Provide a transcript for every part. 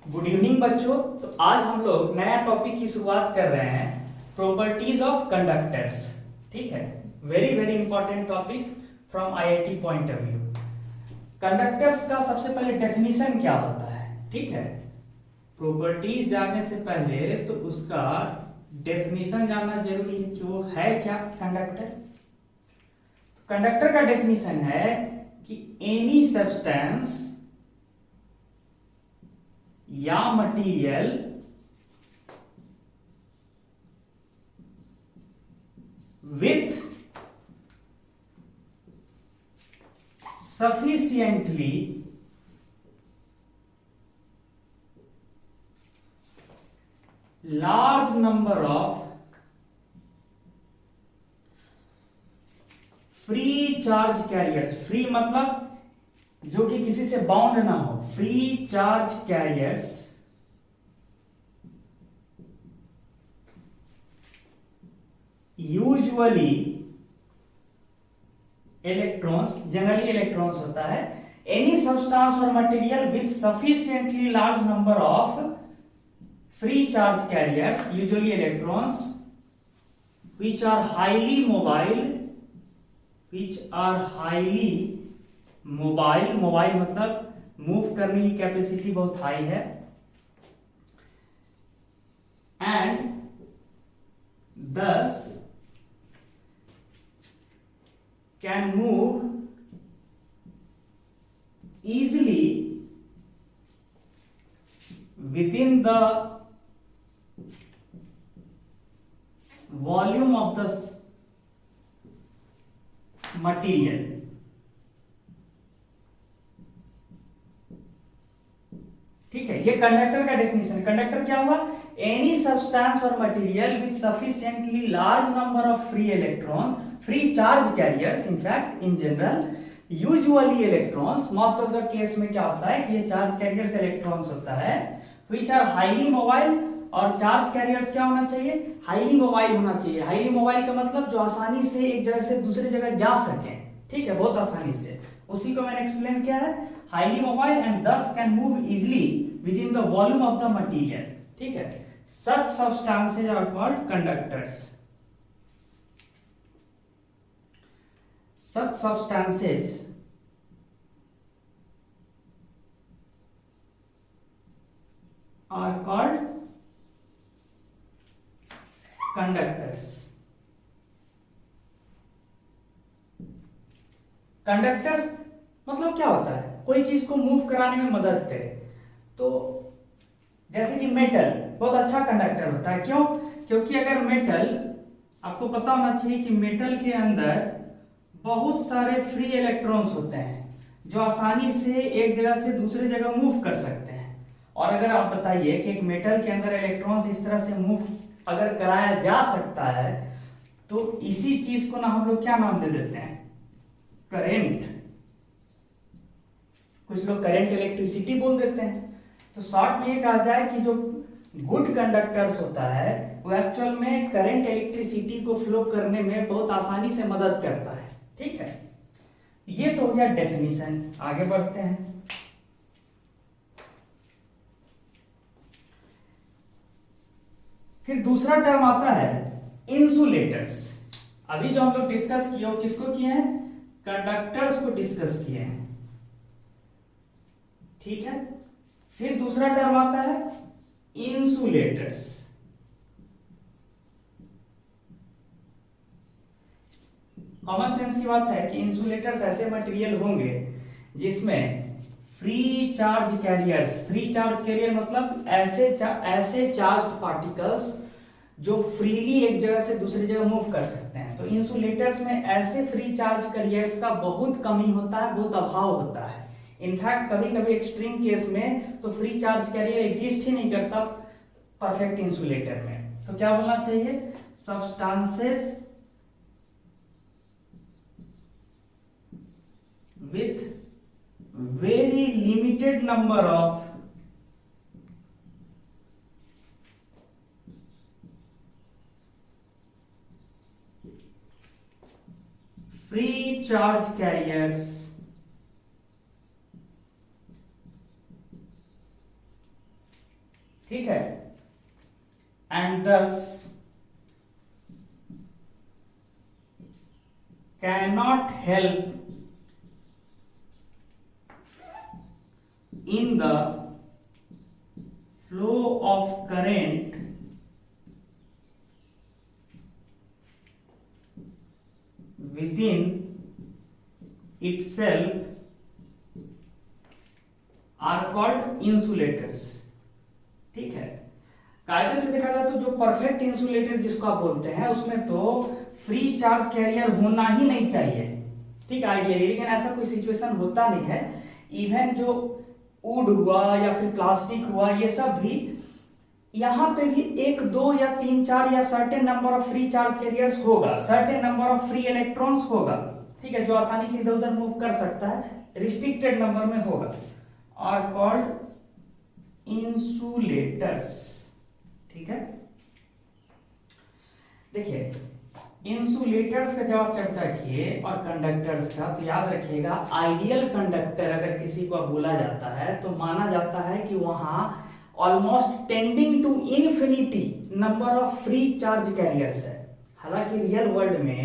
Good evening बच्चों। तो आज हम लोग नया टॉपिक की शुरुआत कर रहे हैं, प्रॉपर्टीज ऑफ कंडक्टर्स। ठीक है, very very important topic from IIT point of view. Conductors का सबसे पहले डेफिनेशन क्या होता है, ठीक है। प्रॉपर्टीज जानने से पहले तो उसका डेफिनेशन जानना जरूरी है कि वो है क्या कंडक्टर। कंडक्टर का डेफिनेशन है कि एनी सब्सटेंस या material with sufficiently large number of free charge carriers. Free मतलब जो कि किसी से बाउंड ना हो। Free charge carriers usually electrons, generally electrons होता है। एनी सब्सटेंस और material with sufficiently large number of free charge carriers, usually electrons, which are highly mobile, mobile मतलब मूव करने की कैपेसिटी बहुत हाई है, and thus can move easily within the volume of the material। ठीक है, ये conductor का definition. Conductor क्या हुआ? एनी सब्सटेंस और material with sufficiently large number of free electrons, free charge carriers, in fact in general usually electrons. Most of the case में क्या होता है कि ये चार्ज कैरियर्स इलेक्ट्रॉन्स होता है, विच आर हाईली मोबाइल। और चार्ज कैरियर्स क्या होना चाहिए? हाईली मोबाइल होना चाहिए। हाईली मोबाइल का मतलब जो आसानी से एक जगह से दूसरी जगह जा सके, ठीक है, बहुत आसानी से। उसी को मैंने एक्सप्लेन किया है, highly mobile and thus can move easily within the volume of the material. ठीक है, such substances are called conductors. Such substances are called conductors. Conductors मतलब क्या होता है? कोई चीज को मूव कराने में मदद करे। तो जैसे कि मेटल बहुत अच्छा कंडक्टर होता है। क्यों? क्योंकि अगर मेटल, आपको पता होना चाहिए कि मेटल के अंदर बहुत सारे फ्री इलेक्ट्रॉन्स होते हैं जो आसानी से एक जगह से दूसरी जगह मूव कर सकते हैं। और अगर आप बताइए कि एक मेटल के अंदर इलेक्ट्रॉन्स इस तरह से मूव अगर कराया जा सकता है, तो इसी चीज को ना हम लोग क्या नाम दे देते हैं? करंट। कुछ लोग करंट इलेक्ट्रिसिटी बोल देते हैं। तो शॉर्ट में ये कहा जाए कि जो गुड कंडक्टर्स होता है वो एक्चुअल में करंट इलेक्ट्रिसिटी को फ्लो करने में बहुत आसानी से मदद करता है। ठीक है, ये तो हो गया डेफिनेशन। आगे बढ़ते हैं। फिर दूसरा टर्म आता है इंसुलेटर्स। अभी जो हम लोग डिस्कस किए वो किसको किए हैं? कंडक्टर्स को डिस्कस किए हैं। ठीक है, फिर दूसरा टर्म आता है इंसुलेटर्स। कॉमन सेंस की बात है कि इंसुलेटर्स ऐसे मटेरियल होंगे जिसमें free charge carriers, free charge carrier मतलब ऐसे चार्ज्ड पार्टिकल्स जो फ्रीली एक जगह से दूसरी जगह मूव कर सकते हैं। तो इंसुलेटर्स में ऐसे फ्री चार्ज कैरियर्स का बहुत कमी होता है, बहुत अभाव होता है। इनफैक्ट कभी कभी एक्सट्रीम केस में तो फ्री चार्ज कैरियर एग्जिस्ट ही नहीं करता परफेक्ट इंसुलेटर में। तो क्या बोलना चाहिए? Substances with very limited number of free charge carriers ठीक है, एंड दस cannot help in the flow of current within itself are called insulators। ठीक है, कायदे से देखा जाए तो जो परफेक्ट इंसुलेटर जिसको आप बोलते हैं उसमें तो फ्री चार्ज कैरियर होना ही नहीं चाहिए, ठीक है, आइडियली, लेकिन ऐसा कोई सिचुएशन होता नहीं है। इवन जो वुड हुआ या फिर प्लास्टिक हुआ, ये सब भी यहां पे भी एक दो या तीन चार या certain number of free charge carriers होगा, certain number of free electrons होगा, ठीक है, जो आसानी से इधर उधर मूव कर सकता है, रिस्ट्रिक्टेड नंबर में होगा, आर कॉल्ड इंसुलेटर्स। ठीक है, देखिए इंसुलेटर्स का जब आप चर्चा किए और कंडक्टर्स का, तो याद रखिएगा आइडियल कंडक्टर अगर किसी को बोला जाता है तो माना जाता है कि वहां almost tending to infinity number of free charge carriers है। हालांकि रियल वर्ल्ड में,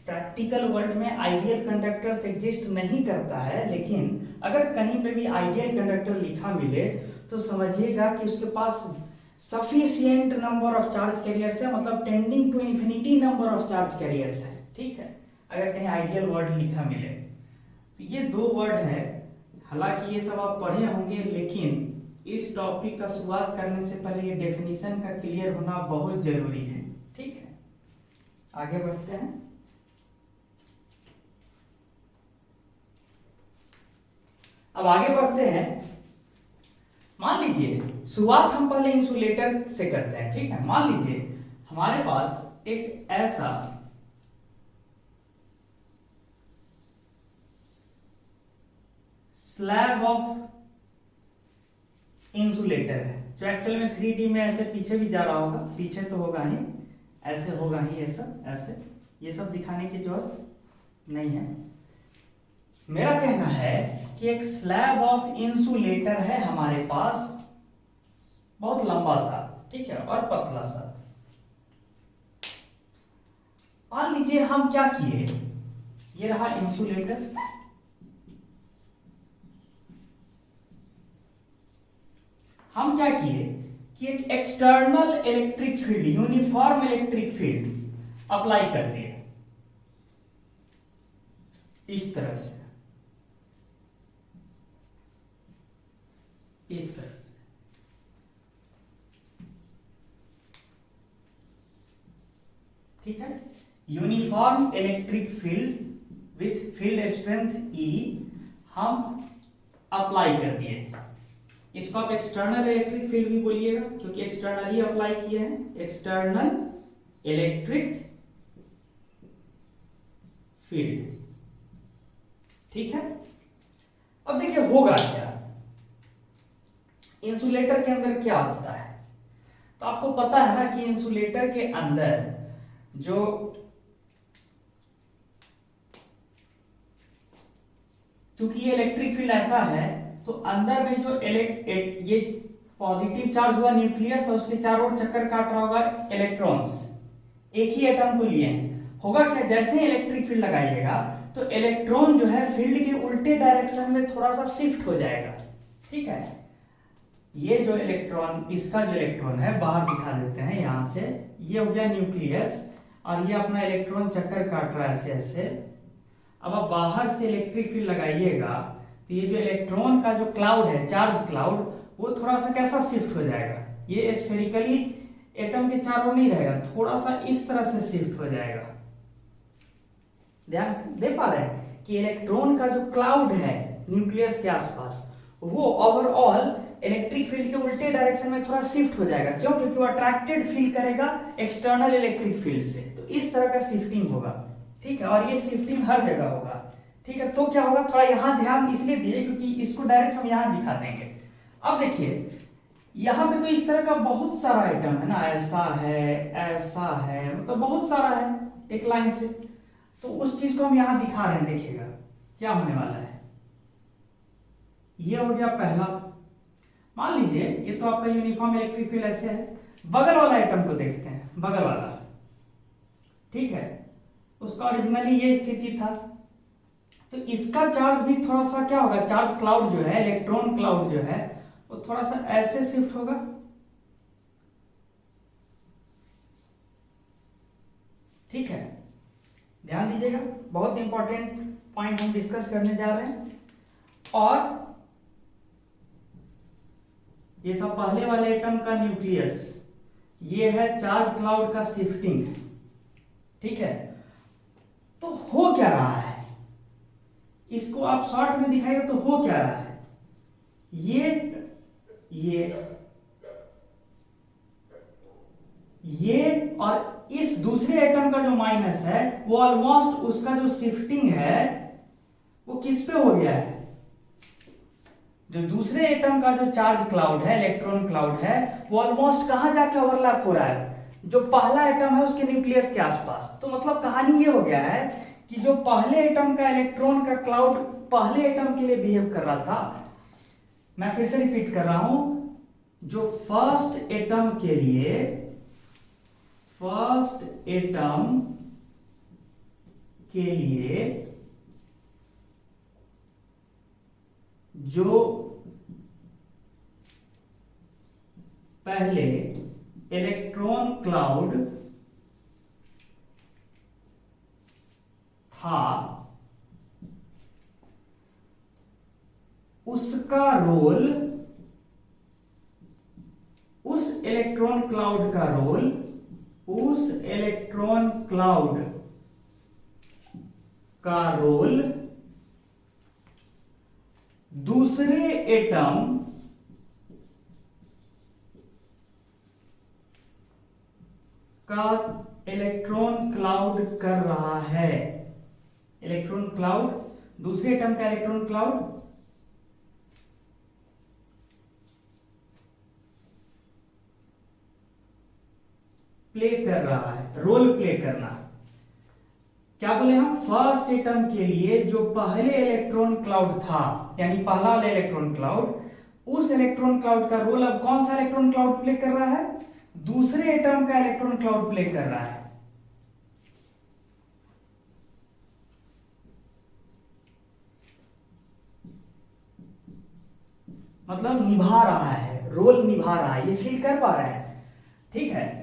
प्रैक्टिकल वर्ल्ड में आइडियल कंडक्टर्स एग्जिस्ट नहीं करता है, लेकिन अगर कहीं पे भी आइडियल कंडक्टर लिखा मिले तो समझिएगा कि उसके पास sufficient number of charge carriers है, मतलब tending to infinity number of charge carriers है। ठीक है, अगर कहीं आइडियल वर्ड लिखा मिले तो ये दो वर्ड है। हालांकि ये सब आप पढ़े होंगे, लेकिन इस टॉपिक का शुरुआत करने से पहले ये डेफिनेशन का क्लियर होना बहुत जरूरी है। ठीक है, आगे बढ़ते हैं। अब आगे बढ़ते हैं, मान लीजिए शुरुआत हम पहले इंसुलेटर से करते हैं। ठीक है, मान लीजिए हमारे पास एक ऐसा स्लैब ऑफ इंसुलेटर है, जो एक्चुअल में 3D में ऐसे पीछे भी जा रहा होगा, पीछे तो होगा ही, ऐसे होगा ही, ये सब ऐसे, ये सब दिखाने की जरूरत नहीं है। मेरा कहना है कि एक स्लैब ऑफ इंसुलेटर है हमारे पास, बहुत लंबा सा, ठीक है, और पतला सा। मान लीजिए हम क्या किए, ये रहा इंसुलेटर, हम क्या किए कि एक external electric field, uniform electric field apply कर दिए इस तरह से, इस तरह से। ठीक है, uniform electric field with field strength E हम अप्लाई कर दिए। इसको आप एक्सटर्नल इलेक्ट्रिक फील्ड भी बोलिएगा, क्योंकि एक्सटर्नली अप्लाई किए हैं, एक्सटर्नल इलेक्ट्रिक फील्ड। ठीक है, अब देखिए होगा क्या, इंसुलेटर के अंदर क्या होता है। तो आपको पता है ना कि इंसुलेटर के अंदर जो चूंकि ये इलेक्ट्रिक फील्ड ऐसा है, तो अंदर में जो ये पॉजिटिव चार्ज हुआ न्यूक्लियस और उसके चारों ओर चक्कर काट रहा होगा इलेक्ट्रॉन्स, एक ही एटम को लिए हैं। होगा क्या, जैसे ही इलेक्ट्रिक फील्ड लगाइएगा तो इलेक्ट्रॉन जो है फील्ड के उल्टे डायरेक्शन में थोड़ा सा शिफ्ट हो जाएगा। ठीक है, ये जो इलेक्ट्रॉन, इसका जो इलेक्ट्रॉन है बाहर दिखा देते हैं यहां से, ये हो गया न्यूक्लियस और ये अपना इलेक्ट्रॉन चक्कर काट रहा है ऐसे ऐसे। अब आप बाहर से इलेक्ट्रिक फील्ड लगाइएगा तो ये जो इलेक्ट्रॉन का जो क्लाउड है, चार्ज क्लाउड, वो थोड़ा सा कैसा शिफ्ट हो जाएगा, ये स्फेरिकली एटम के चारों नहीं रहेगा, थोड़ा सा इस तरह से शिफ्ट हो जाएगा। ध्यान दे पा रहे हैं कि इलेक्ट्रॉन का जो क्लाउड है न्यूक्लियस के आसपास, वो ओवरऑल इलेक्ट्रिक फील्ड के उल्टे डायरेक्शन में थोड़ा शिफ्ट हो जाएगा। क्यों? क्योंकि वो अट्रैक्टेड फील करेगा एक्सटर्नल इलेक्ट्रिक फील्ड से, तो इस तरह का शिफ्टिंग होगा। ठीक है, और ये शिफ्टिंग हर जगह होगा। ठीक है, तो क्या होगा, थोड़ा यहां ध्यान इसलिए दिए क्योंकि इसको डायरेक्ट हम यहां दिखा देंगे। अब देखिए यहां पे तो इस तरह का बहुत सारा आइटम है ना, ऐसा है, मतलब बहुत सारा है एक लाइन से, तो उस चीज को हम यहां दिखा रहे हैं। देखिएगा क्या होने वाला है, ये हो गया पहला। मान लीजिए ये तो आपका यूनिफॉर्म इलेक्ट्रिक फील्ड ऐसे है, बगल वाला एटम को देखते हैं, बगल वाला, ठीक है, उसका ओरिजिनली ये स्थिति था, तो इसका चार्ज भी थोड़ा सा क्या होगा, चार्ज क्लाउड जो है, इलेक्ट्रॉन क्लाउड जो है, वो थोड़ा सा ऐसे शिफ्ट होगा, ठीक है, ध्यान दीजिएगा, बहुत इंपॉर्टेंट पॉइंट हम डिस्कस करने जा रहे हैं। और ये था पहले वाले एटम का न्यूक्लियस, ये है चार्ज क्लाउड का शिफ्टिंग, ठीक है। तो हो क्या रहा है, इसको आप शॉर्ट में दिखाएगा तो हो क्या रहा है, ये और इस दूसरे एटम का जो माइनस है वो ऑलमोस्ट उसका जो शिफ्टिंग है वो किस पे हो गया है, जो दूसरे एटम का जो चार्ज क्लाउड है, इलेक्ट्रॉन क्लाउड है, वो ऑलमोस्ट कहां जाके ओवरलैप हो रहा है, जो पहला एटम है उसके न्यूक्लियस के आसपास। तो मतलब कहानी ये हो गया है कि जो पहले एटम का इलेक्ट्रॉन का क्लाउड पहले एटम के लिए बिहेव कर रहा था, मैं फिर से रिपीट कर रहा हूं, जो फर्स्ट एटम के लिए, फर्स्ट एटम के लिए जो पहले इलेक्ट्रॉन क्लाउड था, उसका रोल, उस इलेक्ट्रॉन क्लाउड का रोल, उस इलेक्ट्रॉन क्लाउड का रोल दूसरे एटम का इलेक्ट्रॉन क्लाउड कर रहा है, इलेक्ट्रॉन क्लाउड, दूसरे एटम का इलेक्ट्रॉन क्लाउड प्ले कर रहा है, रोल प्ले करना। क्या बोले हम, फर्स्ट एटम के लिए जो पहले इलेक्ट्रॉन क्लाउड था, यानी पहला वाला इलेक्ट्रॉन क्लाउड, उस इलेक्ट्रॉन क्लाउड का रोल अब कौन सा इलेक्ट्रॉन क्लाउड प्ले कर रहा है, दूसरे एटम का इलेक्ट्रॉन क्लाउड प्ले कर रहा है। मतलब निभा रहा है, रोल निभा रहा है, ये फील कर पा रहे हैं, ठीक है।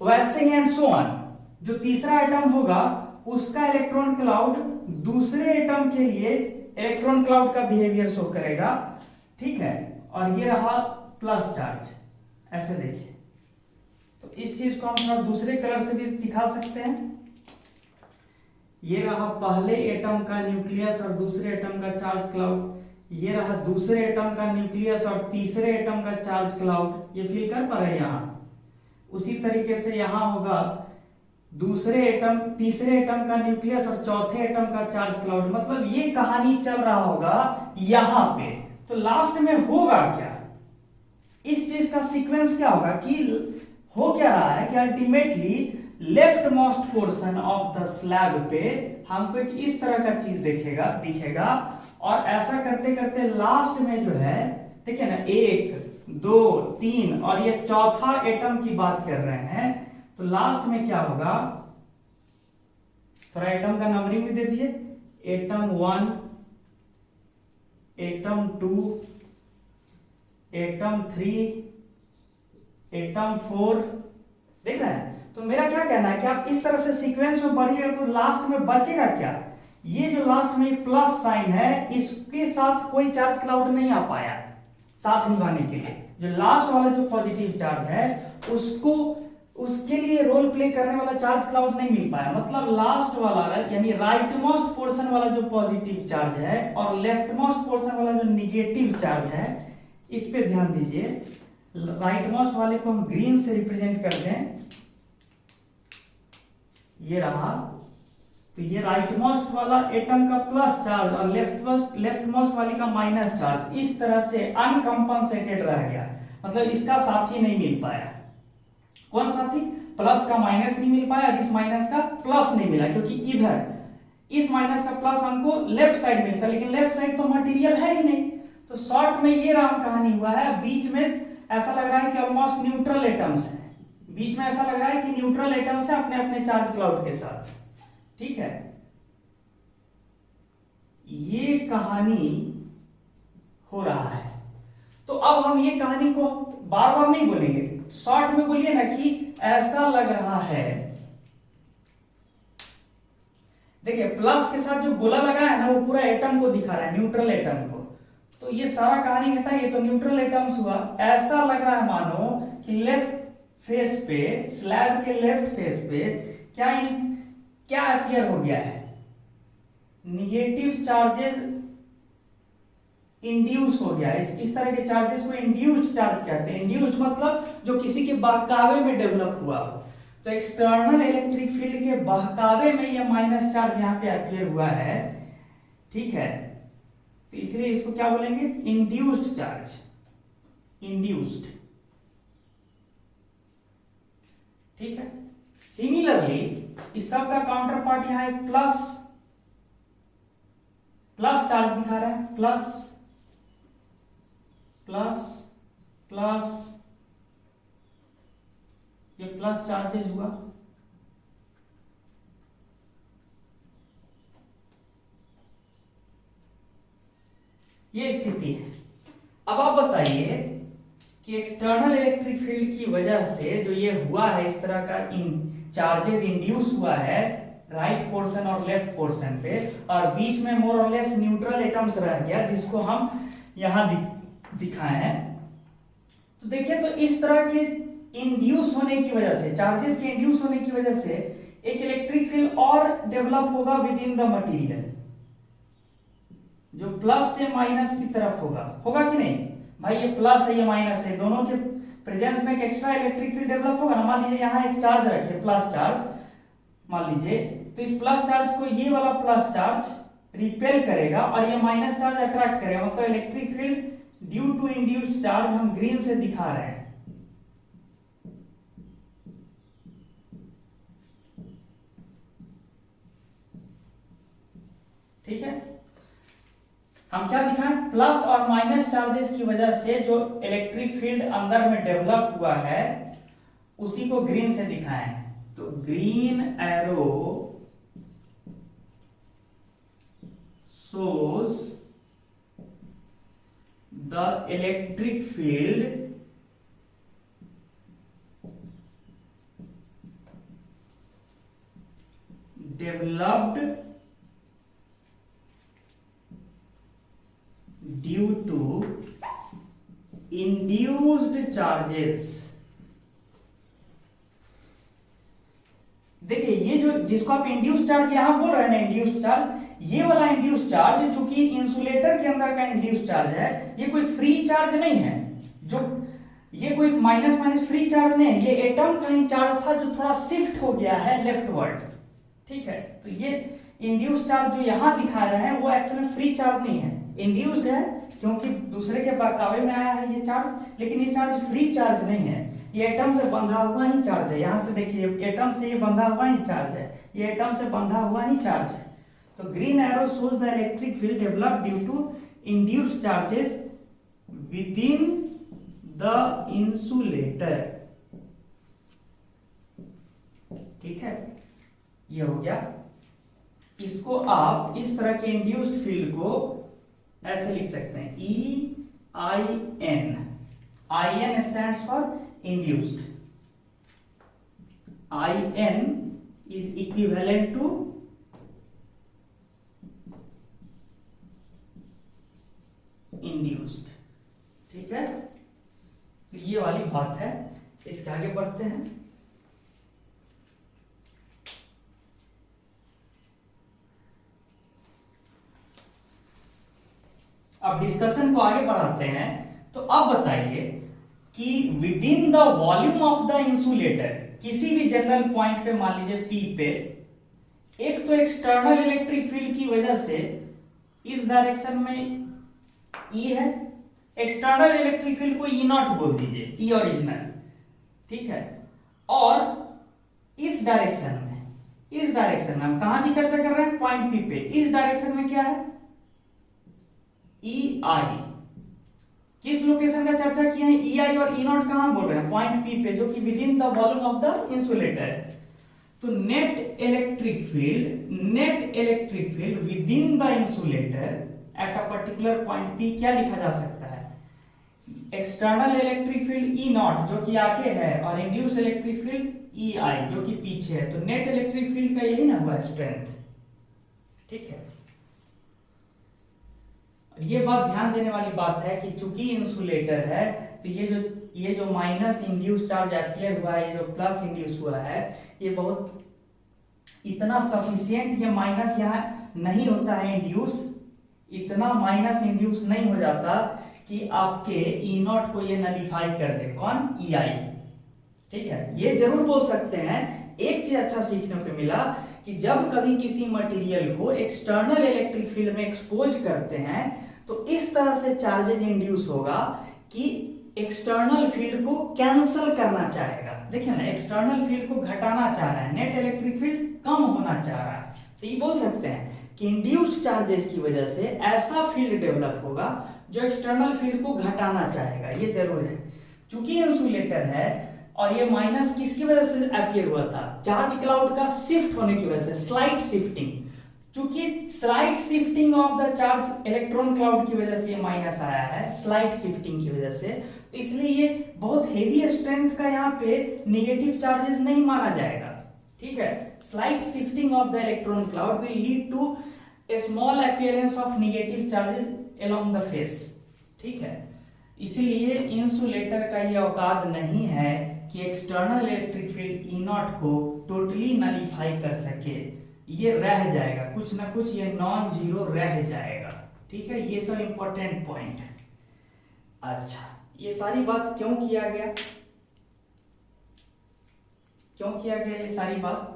वैसे ही एंड सो ऑन, जो तीसरा एटम होगा उसका इलेक्ट्रॉन क्लाउड दूसरे एटम के लिए इलेक्ट्रॉन क्लाउड का बिहेवियर शो करेगा, ठीक है। और ये रहा प्लस चार्ज, ऐसे देखिए, तो इस चीज को हम थोड़ा दूसरे कलर से भी दिखा सकते हैं। ये रहा पहले एटम का न्यूक्लियस और दूसरे एटम का चार्ज क्लाउड, ये रहा दूसरे एटम का न्यूक्लियस और तीसरे एटम का चार्ज क्लाउड, ये फील कर पा रहे हैं यहां। उसी तरीके से यहां होगा दूसरे एटम, तीसरे एटम का न्यूक्लियस और चौथे एटम का चार्ज क्लाउड, मतलब ये कहानी चल रहा होगा यहां पे। तो लास्ट में होगा क्या, इस चीज का सीक्वेंस क्या होगा कि हो क्या रहा है कि ultimately left most portion of the slab पे हमको एक इस तरह का चीज दिखेगा और ऐसा करते करते लास्ट में जो है, देखिए ना, 1 2 3 और ये चौथा एटम की बात कर रहे हैं, तो लास्ट में क्या होगा, थोड़ा एटम का नंबरिंग भी दे दिए, एटम 1, एटम 2, एटम 3, एटम 4, देख रहे हैं। तो मेरा क्या कहना है कि आप इस तरह से सीक्वेंस में बढ़िएगा तो लास्ट में बचेगा क्या, ये जो लास्ट में प्लस साइन है इसके साथ कोई चार्ज क्लाउड नहीं आ पाया साथ निभाने के लिए। जो लास्ट वाला जो पॉजिटिव चार्ज है उसको, उसके लिए रोल प्ले करने वाला चार्ज क्लाउड नहीं मिल पाया। मतलब लास्ट वाला यानी राइट मोस्ट पोर्शन वाला जो पॉजिटिव चार्ज है और लेफ्ट मोस्ट पोर्शन वाला जो निगेटिव चार्ज है, इस पे ध्यान दीजिए। राइट मोस्ट वाले को हम ग्रीन से रिप्रेजेंट करते हैं, ये रहा, तो ये राइट मोस्ट वाला एटम का प्लस चार्ज और लेफ्ट मोस्ट वाली का माइनस चार्ज इस तरह से अनकंपनसेटेड रह गया, मतलब इसका साथी नहीं मिल पाया। कौन साथी, प्लस का माइनस नहीं मिल पाया और इस माइनस का प्लस नहीं मिला, क्योंकि इधर इस माइनस का प्लस हमको लेफ्ट साइड मिलता, लेकिन लेफ्ट साइड तो मटेरियल है ही नहीं, तो तो शॉर्ट में ये राम कहानी हुआ है, बीच में ऐसा लग रहा है कि ऑलमोस्ट न्यूट्रल एटम्स है, बीच में ऐसा लग रहा है कि न्यूट्रल एटम्स है अपने अपने चार्ज क्लाउड के साथ। ठीक है, ये कहानी हो रहा है। तो अब हम ये कहानी को बार बार नहीं बोलेंगे, शॉर्ट में बोलिए ना कि ऐसा लग रहा है। देखिए प्लस के साथ जो गोला लगा है ना वो पूरा एटम को दिखा रहा है, न्यूट्रल एटम को। तो ये सारा कहानी हटाइए, तो न्यूट्रल एटम्स हुआ। ऐसा लग रहा है मानो कि लेफ्ट फेस पे, स्लैब के लेफ्ट फेस पे क्या अपीयर हो गया है, निगेटिव चार्जेस इंड्यूस हो गया है। इस तरह के चार्जेस को इंड्यूस्ड चार्ज कहते हैं। इंड्यूस्ड मतलब जो किसी के बहकावे में डेवलप हुआ हो। तो एक्सटर्नल इलेक्ट्रिक फील्ड के बहकावे में यह माइनस चार्ज यहां पे अपीयर हुआ है। ठीक है, तो इसलिए इसको क्या बोलेंगे, इंड्यूस्ड चार्ज, इंड्यूस्ड। ठीक है, सिमिलरली इस सब का काउंटर पार्ट यहां एक प्लस चार्ज दिखा रहा है, प्लस प्लस प्लस, ये प्लस चार्जेस हुआ। ये स्थिति है। अब आप बताइए कि एक्सटर्नल इलेक्ट्रिक फील्ड की वजह से जो ये हुआ है, इस तरह का चार्जेस इंड्यूस हुआ है राइट पोर्शन और लेफ्ट पोर्शन पे, और बीच में मोर और लेस न्यूट्रल एटम्स रह गया जिसको हम यहां दिखाए हैं। तो देखिए, तो इस तरह के इंड्यूस होने की वजह से, चार्जेस के इंड्यूस होने की वजह से एक इलेक्ट्रिक फील्ड और डेवलप होगा विद इन द मटेरियल, जो प्लस से माइनस की तरफ होगा कि नहीं भाई? ये प्लस है, ये माइनस है, दोनों के प्रेजेंस में एक एक्स्ट्रा इलेक्ट्रिक फील्ड डेवलप होगा। मान लीजिए यहां एक चार्ज रखिए, प्लस चार्ज मान लीजिए, तो इस प्लस चार्ज को ये वाला प्लस चार्ज रिपेल करेगा और ये माइनस चार्ज अट्रैक्ट करेगा। मतलब electric field due to induced charge हम ग्रीन से दिखा रहे हैं। ठीक है, हम क्या दिखाएं, प्लस और माइनस चार्जेस की वजह से जो इलेक्ट्रिक फील्ड अंदर में डेवलप हुआ है उसी को ग्रीन से दिखाएं। तो green arrow shows the electric field developed due to induced charges। देखिए ये जो जिसको आप इंड्यूस चार्ज यहां बोल रहे हैं ना, इंड्यूस चार्ज, ये वाला इंड्यूस चार्ज जो कि इंसुलेटर के अंदर का इंड्यूस चार्ज है, ये कोई फ्री चार्ज नहीं है। जो ये कोई माइनस माइनस फ्री चार्ज नहीं है, ये एटम का ही चार्ज था जो थोड़ा शिफ्ट हो गया है लेफ्टवर्ड। ठीक है, तो ये इंड्यूस चार्ज जो यहां दिखा रहे हैं वो एक्चुअली फ्री चार्ज नहीं है, इंड्यूस्ड है क्योंकि दूसरे के बहकावे में आया है ये चार्ज, लेकिन ये चार्ज फ्री चार्ज नहीं है, ये एटम से बंधा हुआ ही चार्ज है। यहां से देखिए एटम से ये बंधा हुआ ही चार्ज है, ये एटम से बंधा हुआ ही चार्ज है। तो green arrow shows the electric field developed due to induced charges within the insulator। ठीक है, ये हो गया। इसको आप इस तरह के इंड्यूस्ड फील्ड को ऐसे लिख सकते हैं, EIN। IN stands for induced, IN is equivalent to induced. ठीक है, तो ये वाली बात है। इसके आगे बढ़ते हैं। अब डिस्कशन को आगे बढ़ाते हैं। तो अब बताइए कि with in the volume of the insulator, किसी भी जनरल पॉइंट पे मान लीजिए P पे, एक तो एक्सटर्नल इलेक्ट्रिक फील्ड की वजह से इस डायरेक्शन में E है, एक्सटर्नल इलेक्ट्रिक फील्ड को E0 बोल दीजिए, E ओरिजिनल। ठीक है, और इस डायरेक्शन में हम कहां की चर्चा कर रहे हैं, पॉइंट P पे। इस डायरेक्शन में क्या है, EI। लोकेशन का चर्चा किए हैं, ई आई और ई नॉट कहां बोल रहे हैं, पॉइंट पी पे, जो कि with in the volume of the insulator है। तो net electric field with in the insulator at a particular point P क्या लिखा जा सकता है, external electric field E not जो कि आगे है, और इंड्यूस इलेक्ट्रिक फील्ड ई आई जो कि पीछे है। तो नेट इलेक्ट्रिक फील्ड का यही ना हुआ स्ट्रेंथ, ठीक है। ये बात ध्यान देने वाली बात है कि चूंकि इंसुलेटर है, तो ये जो माइनस इंड्यूस चार्ज एपियर हुआ है, ये जो प्लस इंड्यूस हुआ है, ये बहुत इतना सफिशिएंट, ये माइनस यहाँ नहीं होता है इंड्यूस, इतना माइनस इंड्यूस नहीं हो जाता कि आपके ई नॉट को ये नलीफाई कर दे, कौन, ई आई, ठीक है। ये जरूर बोल सकते हैं, एक चीज अच्छा सीखने को मिला कि जब कभी किसी मटेरियल को एक्सटर्नल इलेक्ट्रिक फील्ड में एक्सपोज करते हैं तो इस तरह से चार्जेज इंड्यूस होगा कि एक्सटर्नल फील्ड को कैंसल करना चाहेगा। देखिए ना, एक्सटर्नल फील्ड को घटाना चाह रहा है, नेट इलेक्ट्रिक फील्ड कम होना चाह रहा है। तो ये बोल सकते हैं कि इंड्यूस्ड चार्जेस की वजह से ऐसा फील्ड डेवलप होगा जो एक्सटर्नल फील्ड को घटाना चाहेगा, ये जरूर है। चूंकि इंसुलेटर है और ये माइनस किसकी वजह से अपीयर हुआ था, चार्ज क्लाउड का शिफ्ट होने की वजह से, स्लाइट शिफ्टिंग, चूंकि slight shifting of the charge electron cloud की वजह से ये माइनस आया है, स्लाइट शिफ्टिंग की वजह से, तो इसलिए ये बहुत हेवी स्ट्रेंथ का यहाँ पे नेगेटिव चार्जेस नहीं माना जाएगा, ठीक है। Slight shifting of the electron cloud will lead to a small appearance of negative charges along the face, ठीक है। इसीलिए इंसुलेटर का ये औकात नहीं है कि external electric field E not को टोटली नलीफाई कर सके, ये रह जाएगा, कुछ ना कुछ ये नॉन जीरो रह जाएगा, ठीक है। ये सब इंपॉर्टेंट पॉइंट है। अच्छा, ये सारी बात क्यों किया गया, ये सारी बात,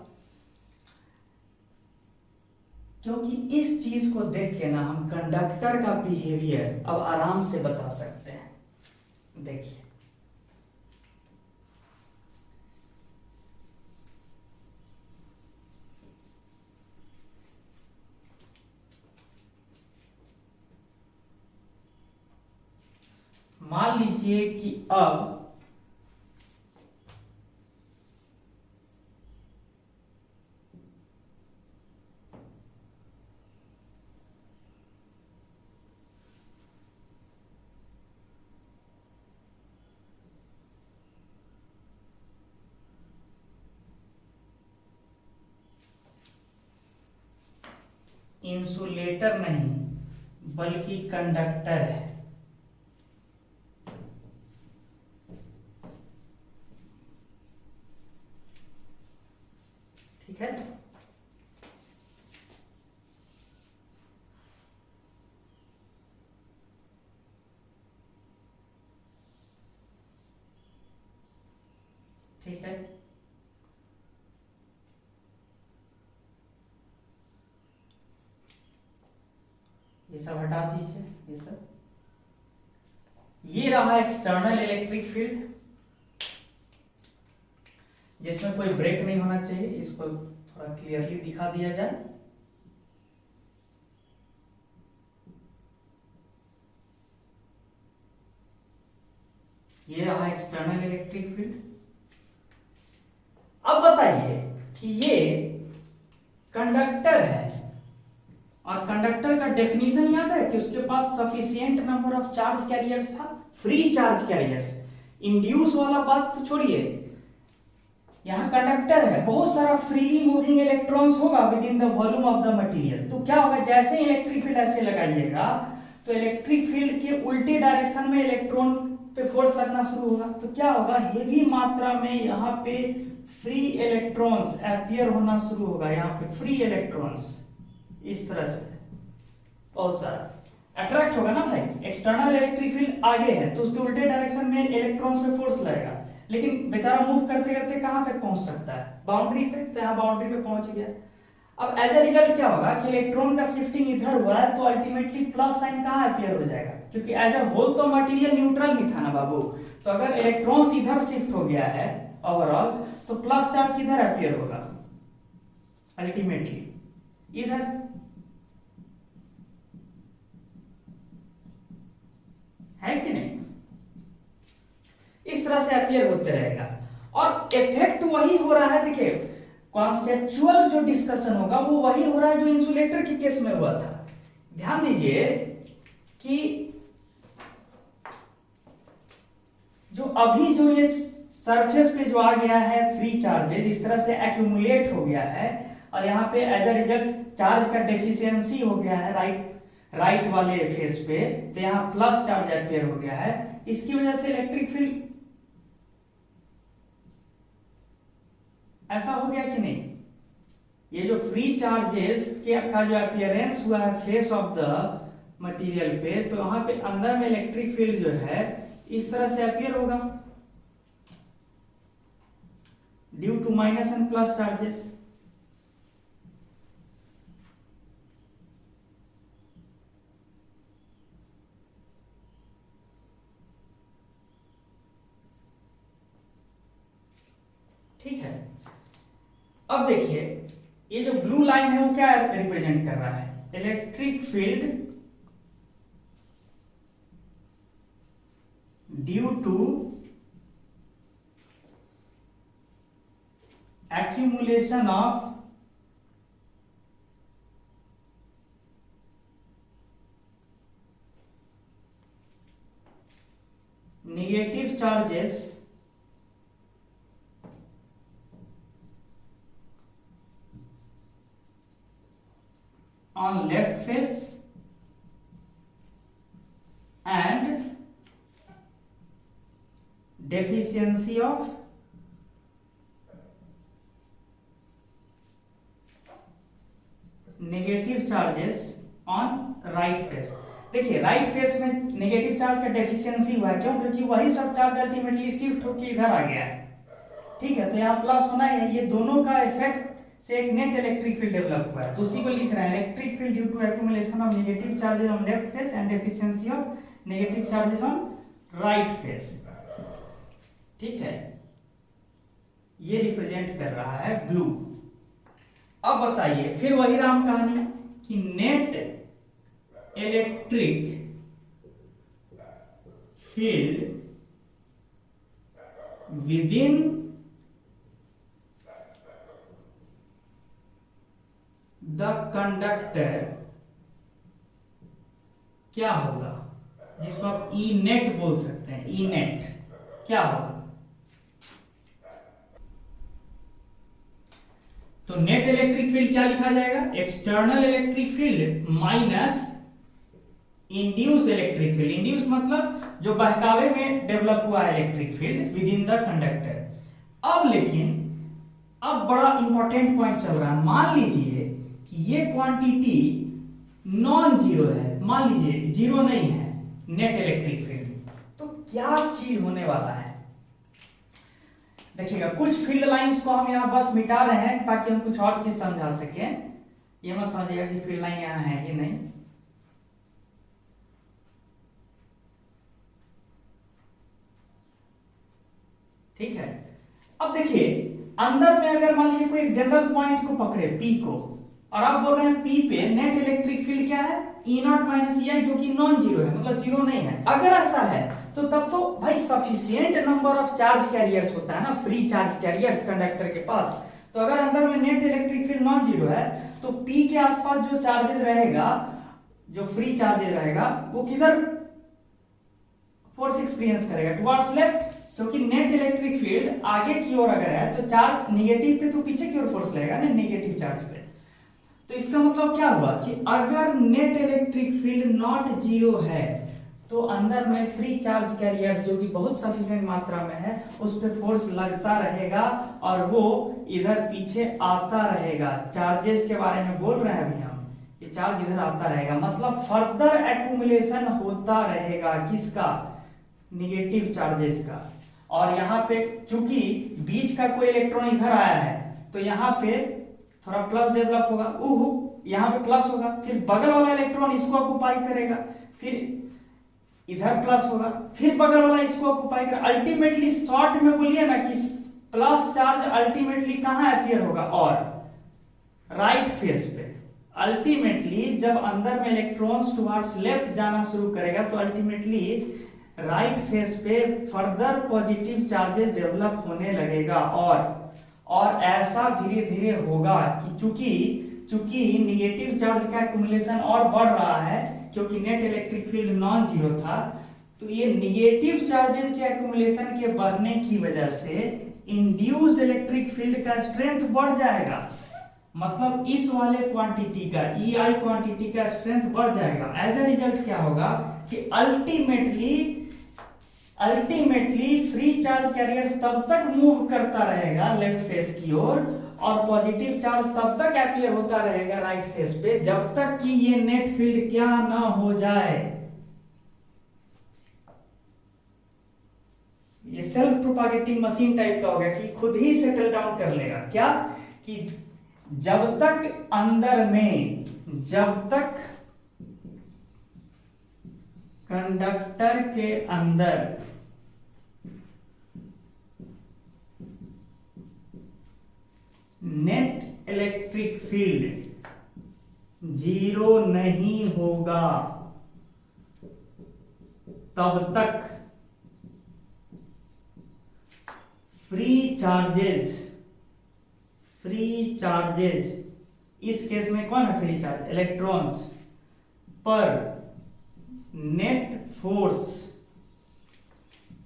क्योंकि इस चीज को देख के ना हम कंडक्टर का बिहेवियर अब आराम से बता सकते हैं। देखिए, मान लीजिए कि अब इंसुलेटर नहीं बल्कि कंडक्टर है, ठीक है। ठीक है, ये सब हटा दीजिए, ये सब, ये रहा एक्सटर्नल इलेक्ट्रिक फील्ड जिसमें कोई ब्रेक नहीं होना चाहिए, इसको थोड़ा क्लियरली दिखा दिया जाए। ये रहा एक्सटर्नल इलेक्ट्रिक फील्ड। अब बताइए कि ये कंडक्टर है और कंडक्टर का डेफिनेशन याद है कि उसके पास sufficient number of charge carriers था, फ्री चार्ज कैरियर्स। इंड्यूस वाला बात तो छोड़िए, यहां कंडक्टर है, बहुत सारा फ्रीली मूविंग इलेक्ट्रॉन्स होगा within the volume of the material. तो क्या होगा, जैसे इलेक्ट्रिक फील्ड ऐसे लगाइएगा तो इलेक्ट्रिक फील्ड के उल्टे डायरेक्शन में इलेक्ट्रॉन पे फोर्स लगना शुरू होगा। तो क्या होगा, हेवी मात्रा में यहाँ पे फ्री इलेक्ट्रॉन्स अपीयर होना शुरू होगा, यहाँ पे फ्री इलेक्ट्रॉन्स इस तरह से बहुत सारा अट्रैक्ट होगा ना भाई। एक्सटर्नल इलेक्ट्रिक फील्ड आगे है तो उसके उल्टे डायरेक्शन में इलेक्ट्रॉन्स पे फोर्स लगेगा, लेकिन बेचारा मूव करते करते कहां तक पहुंच सकता है, बाउंड्री पे। तो यहाँ बाउंड्री पे पहुंच गया। अब एज ए रिजल्ट क्या होगा कि इलेक्ट्रॉन का शिफ्टिंग इधर हुआ है तो अल्टीमेटली प्लस साइन कहां अपीयर हो जाएगा, क्योंकि एज ए होल तो मटेरियल न्यूट्रल ही था ना बाबू। तो अगर इलेक्ट्रॉन्स इधर शिफ्ट हो गया है ओवरऑल तो प्लस चार्ज किधर अपीयर होगा, अल्टीमेटली इधर। है कि नहीं, तरह से अपीयर होते रहेगा और इफेक्ट वही हो रहा है। देखिए कॉन्सेप्चुअल जो डिस्कशन होगा वो वही हो रहा है जो इंसुलेटर के केस में हुआ था। ध्यान दीजिए कि जो अभी जो ये सरफेस पे जो आ गया है फ्री चार्जेस इस तरह से एक्यूमुलेट हो गया है और यहाँ पे एज अ रिजल्ट चार्ज का डेफिशिएंसी हो गया है राइट वाले फेस पे, तो यहाँ प्लस चार्ज अपीयर हो गया है। इसकी वजह से इलेक्ट्रिक फील्ड ऐसा हो गया कि नहीं, ये जो फ्री चार्जेस का जो अपीयरेंस हुआ है फेस ऑफ द मटेरियल पे, तो वहां पे अंदर में इलेक्ट्रिक फील्ड जो है इस तरह से अपीयर होगा due to minus and plus charges. ठीक है, अब देखिए ये जो ब्लू लाइन है वो क्या रिप्रेजेंट कर रहा है, electric field due to accumulation of negative charges on left face and deficiency of negative charges on right face. देखिए राइट फेस में नेगेटिव चार्ज का डेफिशिएंसी हुआ है, क्यों? क्योंकि वही सब चार्ज अल्टीमेटली शिफ्ट होकर इधर आ गया है। ठीक है, तो यहाँ प्लस होना है, ये दोनों का इफेक्ट से एक नेट इलेक्ट्रिक फील्ड डेवलप हुआ है, तो उसी को लिख रहे हैं electric field due to accumulation of negative charges on left face and deficiency of negative charges on right face. ठीक है, ये रिप्रेजेंट कर रहा है ब्लू। अब बताइए फिर वही राम कहानी कि net electric field within the conductor क्या होगा, जिसको आप ई नेट बोल सकते हैं। ई नेट क्या होगा, तो नेट इलेक्ट्रिक फील्ड क्या लिखा जाएगा, external electric field minus induced electric field. Induce मतलब जो बहकावे में डेवलप हुआ है electric field with in the conductor. अब लेकिन अब बड़ा इंपॉर्टेंट पॉइंट चल रहा है, मान लीजिए कि ये क्वांटिटी नॉन जीरो है, मान लीजिए जीरो नहीं है नेट इलेक्ट्रिक फील्ड, तो क्या चीज होने वाला है। देखिएगा कुछ फील्ड लाइंस को हम यहां बस मिटा रहे हैं ताकि हम कुछ और चीज समझा सकें। ये मत समझिएगा कि फील्ड लाइन यहां है ही नहीं। ठीक है, अब देखिए अंदर में अगर मान लीजिए कोई एक जनरल पॉइंट को पकड़े पी को, और आप बोल रहे हैं पी पे नेट इलेक्ट्रिक फील्ड क्या है, ई नॉट माइनस ई आई, जो कि नॉन जीरो है, मतलब जीरो नहीं है। अगर ऐसा है तो तब तो भाई sufficient number of charge carriers होता है ना, फ्री चार्ज कैरियर्स कंडक्टर के पास। तो अगर अंदर में net electric field non zero है तो पी के आसपास जो चार्जेस रहेगा, जो फ्री चार्जेस रहेगा, वो किधर फोर्स एक्सपीरियंस करेगा, टुवर्ड्स लेफ्ट, क्योंकि नेट इलेक्ट्रिक फील्ड आगे की ओर अगर है तो चार्ज नेगेटिव पे तो पीछे की ओर फोर्स लगेगा ना, नेगेटिव चार्ज पे। तो इसका मतलब क्या हुआ कि अगर net electric field not zero है तो अंदर में फ्री चार्ज कैरियर्स जो कि बहुत सफिशिएंट मात्रा में है उस पे फोर्स लगता रहेगा और वो इधर पीछे आता रहेगा। चार्जेस के बारे में बोल रहे हैं अभी हम, ये चार्ज इधर आता रहेगा, मतलब फर्दर एक्यूमुलेशन होता रहेगा किसका, नेगेटिव चार्जेस का। और यहाँ पे चूंकि बीच का कोई इलेक्ट्रॉन इधर आया है तो यहाँ पे थोड़ा प्लस डेवलप होगा, यहाँ पे प्लस होगा, फिर बगल वाला इलेक्ट्रॉन इसको ऑक्युपाई करेगा, फिर इधर प्लस होगा, फिर बगल वाला इसको ऑक्युपाई करेगा। अल्टीमेटली शॉर्ट में बोलिए ना कि प्लस चार्ज अल्टीमेटली कहां अपीयर होगा, और राइट फेस पे। अल्टीमेटली जब अंदर में इलेक्ट्रॉन्स टुवर्ड्स लेफ्ट जाना शुरू करेगा तो अल्टीमेटली राइट फेस पे फर्दर पॉजिटिव चार्जेस डेवलप होने लगेगा और ऐसा धीरे धीरे होगा कि चूंकि निगेटिव चार्ज का एक्युमुलेशन और बढ़ रहा है, क्योंकि net electric field non zero था, तो ये निगेटिव चार्जेस के एक्युमुलेशन के बढ़ने की वजह से इंड्यूस्ड इलेक्ट्रिक फील्ड का स्ट्रेंथ बढ़ जाएगा। मतलब इस वाले क्वांटिटी का EI क्वांटिटी का स्ट्रेंथ बढ़ जाएगा। एज ए रिजल्ट क्या होगा कि अल्टीमेटली फ्री चार्ज कैरियर्स तब तक मूव करता रहेगा लेफ्ट फेस की ओर और पॉजिटिव चार्ज तब तक अपीयर होता रहेगा राइट फेस पे, जब तक कि ये नेट फील्ड क्या ना हो जाए। ये सेल्फ प्रोपागेटिंग मशीन टाइप का हो गया कि खुद ही सेटल डाउन कर लेगा। क्या कि जब तक कंडक्टर के अंदर नेट इलेक्ट्रिक फील्ड जीरो नहीं होगा, तब तक फ्री चार्जेस, इस केस में कौन है फ्री चार्ज? इलेक्ट्रॉन्स पर नेट फोर्स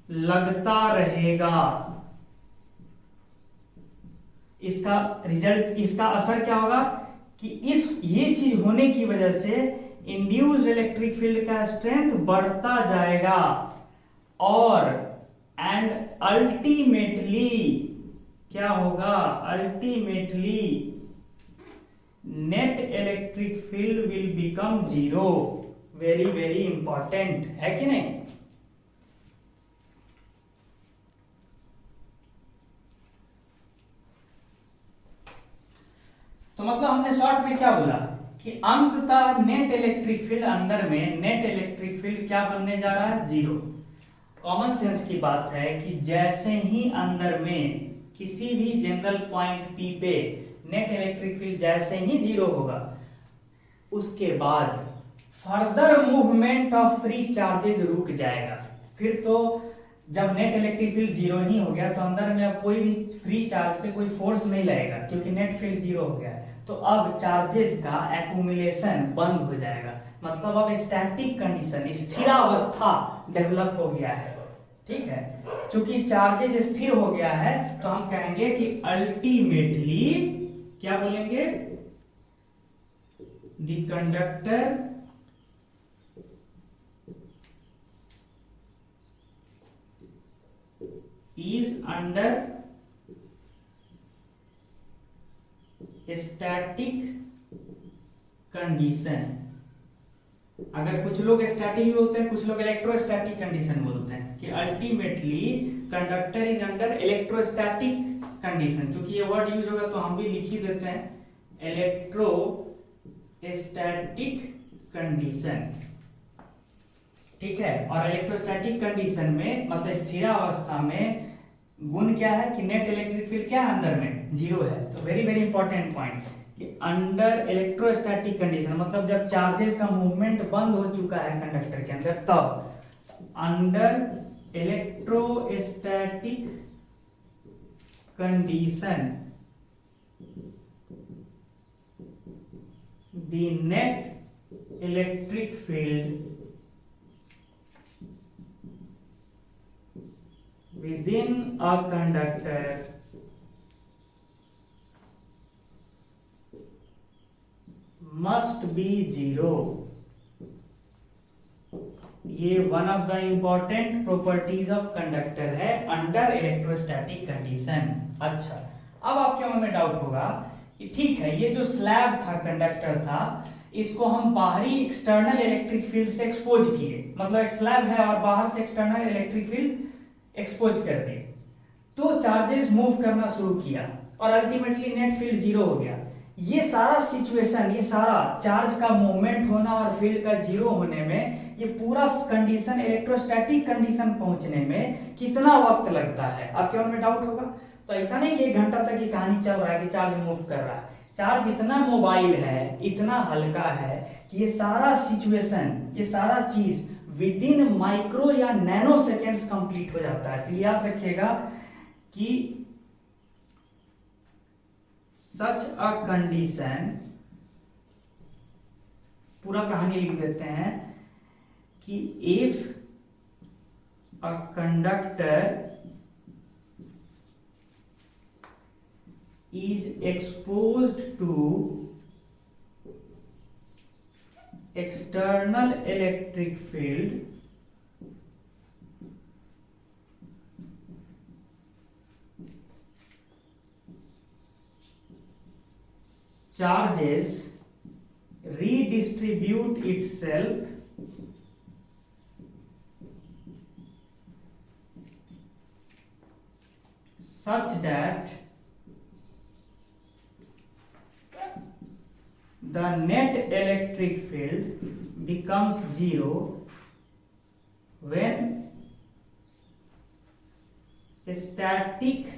लगता रहेगा। इसका रिजल्ट, इसका असर क्या होगा कि ये चीज होने की वजह से इंड्यूस्ड इलेक्ट्रिक फील्ड का स्ट्रेंथ बढ़ता जाएगा और एंड अल्टीमेटली क्या होगा? Ultimately net electric field will become zero. Very very important है कि नहीं? तो मतलब हमने शॉर्ट में क्या बोला कि अंततः नेट इलेक्ट्रिक फील्ड अंदर में नेट इलेक्ट्रिक फील्ड क्या बनने जा रहा है? जीरो। कॉमन सेंस की बात है कि जैसे ही अंदर में किसी भी जनरल पॉइंट P पे नेट इलेक्ट्रिक फील्ड जैसे ही जीरो होगा, उसके बाद further movement of free charges रुक जाएगा। फिर तो जब नेट इलेक्ट्रिक फील्ड जीरो ही हो गया तो अंदर में अब कोई भी फ्री चार्ज पे कोई फोर्स नहीं लगेगा, क्योंकि नेट फील्ड जीरो हो गया है। तो अब चार्जेस का एक्यूमुलेशन बंद हो जाएगा। मतलब अब स्टैटिक कंडीशन, स्थिरावस्था डेवलप हो गया है। ठीक है, चूंकि चार्जेस स्थिर हो गया है तो हम कहेंगे कि अल्टीमेटली क्या बोलेंगे? The conductor is under static condition. अगर कुछ लोग स्टैटिक भी बोलते हैं, कुछ लोग इलेक्ट्रोस्टैटिक कंडीशन बोलते हैं कि ultimately conductor is under electrostatic condition. क्योंकि ये वर्ड यूज होगा तो हम भी लिख ही देते हैं इलेक्ट्रोस्टैटिक कंडीशन। ठीक है, और इलेक्ट्रोस्टैटिक कंडीशन में मतलब स्थिरावस्था में गुण क्या है कि नेट इलेक्ट्रिक फील्ड क्या है? अंदर में जीरो है। तो वेरी वेरी इंपॉर्टेंट पॉइंट कि अंडर इलेक्ट्रोस्टैटिक कंडीशन मतलब जब चार्जेस का मूवमेंट बंद हो चुका है कंडक्टर के अंदर, तब under electrostatic condition the net electric field within a conductor must be zero। ये one of the important properties of conductor है अंडर इलेक्ट्रोस्टैटिक कंडीशन। अच्छा, अब आपके मन में डाउट होगा कि ठीक है, ये जो स्लैब था, कंडक्टर था, इसको हम बाहरी एक्सटर्नल इलेक्ट्रिक फील्ड से एक्सपोज किए। मतलब एक स्लैब है और बाहर से एक्सटर्नल इलेक्ट्रिक फील्ड एक्सपोज कर दिए, तो चार्जेस मूव करना शुरू किया और अल्टीमेटली नेट फील्ड जीरो हो गया। ये सारा सिचुएशन, ये सारा चार्ज का मूवमेंट होना और फील्ड का जीरो होने में, ये पूरा कंडीशन इलेक्ट्रोस्टैटिक कंडीशन पहुंचने में कितना वक्त लगता है? आपके मन में डाउट होगा। तो ऐसा नहीं कि 1 घंटा तक ये कहानी चल रहा है कि चार्ज मूव कर रहा है। चार्ज इतना मोबाइल है, इतना हल्का है कि ये सारा सिचुएशन, ये सारा चीज विद इन माइक्रो या नैनो सेकेंड्स कंप्लीट हो जाता है। तो याद रखिएगा कि सच अ कंडीशन, पूरा कहानी लिख देते हैं कि if a conductor is exposed to external electric field, charges redistribute itself such that the net electric field becomes zero when static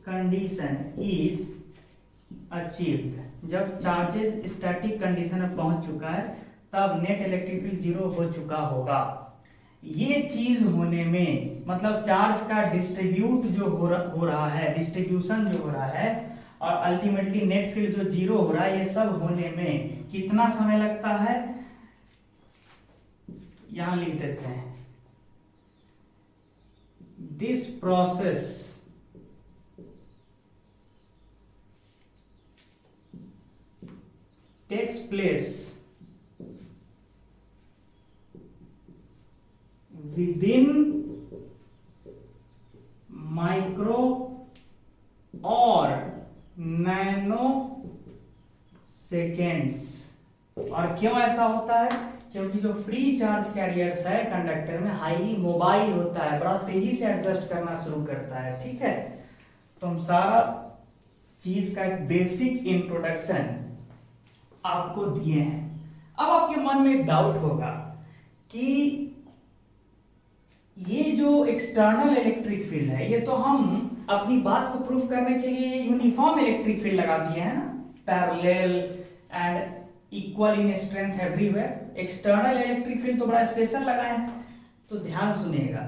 condition is achieved। जब चार्जेस स्टैटिक कंडीशन में पहुंच चुका है तब नेट इलेक्ट्रिक फील्ड जीरो हो चुका होगा। ये चीज होने में मतलब चार्ज का डिस्ट्रीब्यूट जो हो रहा है, डिस्ट्रीब्यूशन जो हो रहा है और अल्टीमेटली नेट फील्ड जो जीरो हो रहा है, ये सब होने में कितना समय लगता है यहां लिख देते हैं। This process takes place within micro और नैनो सेकेंड्स। और क्यों ऐसा होता है? क्योंकि जो फ्री चार्ज कैरियर्स है कंडक्टर में हाईली मोबाइल होता है, बड़ा तेजी से एडजस्ट करना शुरू करता है। ठीक है, तो हम सारा चीज का एक बेसिक इंट्रोडक्शन आपको दिए हैं। अब आपके मन में एक डाउट होगा कि ये जो एक्सटर्नल इलेक्ट्रिक फील्ड है, ये तो हम अपनी बात को प्रूफ करने के लिए यूनिफॉर्म इलेक्ट्रिक फील्ड लगा दिए हैं ना, parallel and equal in strength everywhere. External electric field तो बड़ा स्पेशल लगाए हैं। तो ध्यान सुनिएगा,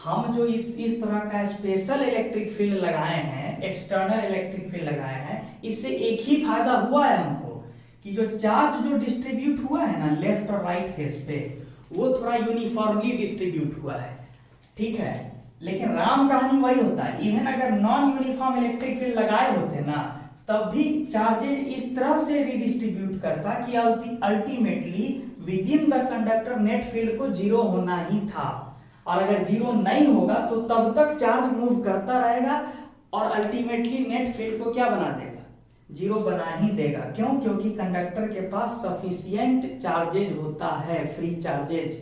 हम जो इस तरह का स्पेशल इलेक्ट्रिक फील्ड लगाए हैं, एक्सटर्नल इलेक्ट्रिक फील्ड लगाए हैं, इससे एक ही फायदा हुआ है हमको कि जो चार्ज जो डिस्ट्रीब्यूट हुआ है ना लेफ्ट और राइट फेस पे, वो थोड़ा यूनिफॉर्मली डिस्ट्रीब्यूट हुआ है। ठीक है, लेकिन राम कहानी वही होता है। इवन अगर नॉन यूनिफॉर्म इलेक्ट्रिक फील्ड लगाए होते ना, तब भी चार्जेस इस तरह से रिडिस्ट्रीब्यूट करता कि ultimately with in the conductor net field को जीरो होना ही था। और अगर जीरो नहीं होगा तो तब तक चार्ज मूव करता रहेगा और अल्टीमेटली नेट फील्ड को क्या बना देगा? जीरो बना ही देगा। क्यों? क्योंकि कंडक्टर के पास सफिशिएंट चार्जेज होता है, फ्री चार्जेज।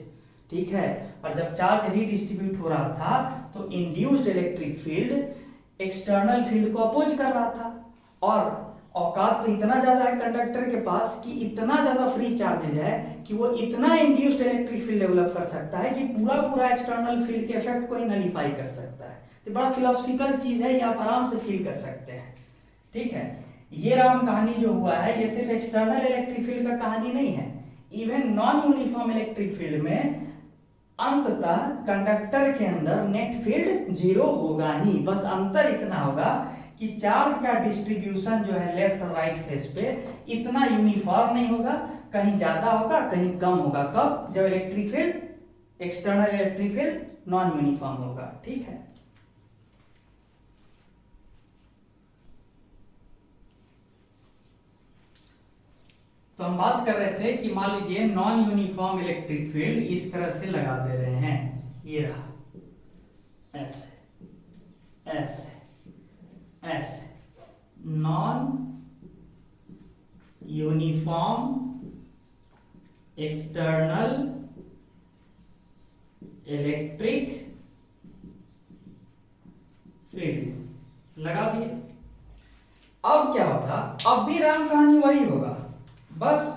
ठीक है, और जब चार्ज रीडिस्ट्रीब्यूट हो रहा था तो induced electric field external field को अपोज कर रहा था। और औकात तो इतना ज्यादा है कंडक्टर के पास कि इतना ज्यादा फ्री चार्जेज है कि वो इतना इंड्यूस्ड इलेक्ट्रिक फील्ड डेवलप कर सकता है कि पूरा एक्सटर्नल फील्ड के इफेक्ट को ही नलीफाई कर सकता है। तो बड़ा फिलोसफिकल चीज है, ये आप आराम से फील कर सकते हैं। ठीक है, ये राम कहानी जो हुआ है ये सिर्फ एक्सटर्नल इलेक्ट्रिक फील्ड का कहानी नहीं है। Even non uniform electric field में अंततः कंडक्टर के अंदर नेट फील्ड जीरो होगा ही। बस अंतर इतना होगा कि चार्ज का डिस्ट्रीब्यूशन जो है लेफ्ट और राइट फेस पे इतना यूनिफॉर्म नहीं होगा, कहीं ज्यादा होगा कहीं कम होगा। कब? जब electric field external electric field non uniform होगा। ठीक है, तो हम बात कर रहे थे कि मान लीजिए नॉन यूनिफॉर्म इलेक्ट्रिक फील्ड इस तरह से लगा दे रहे हैं, ये रहा ऐसे ऐसे ऐसे। Non uniform external electric field लगा दिए। अब क्या होगा? अब भी राम कहानी वही होगा, बस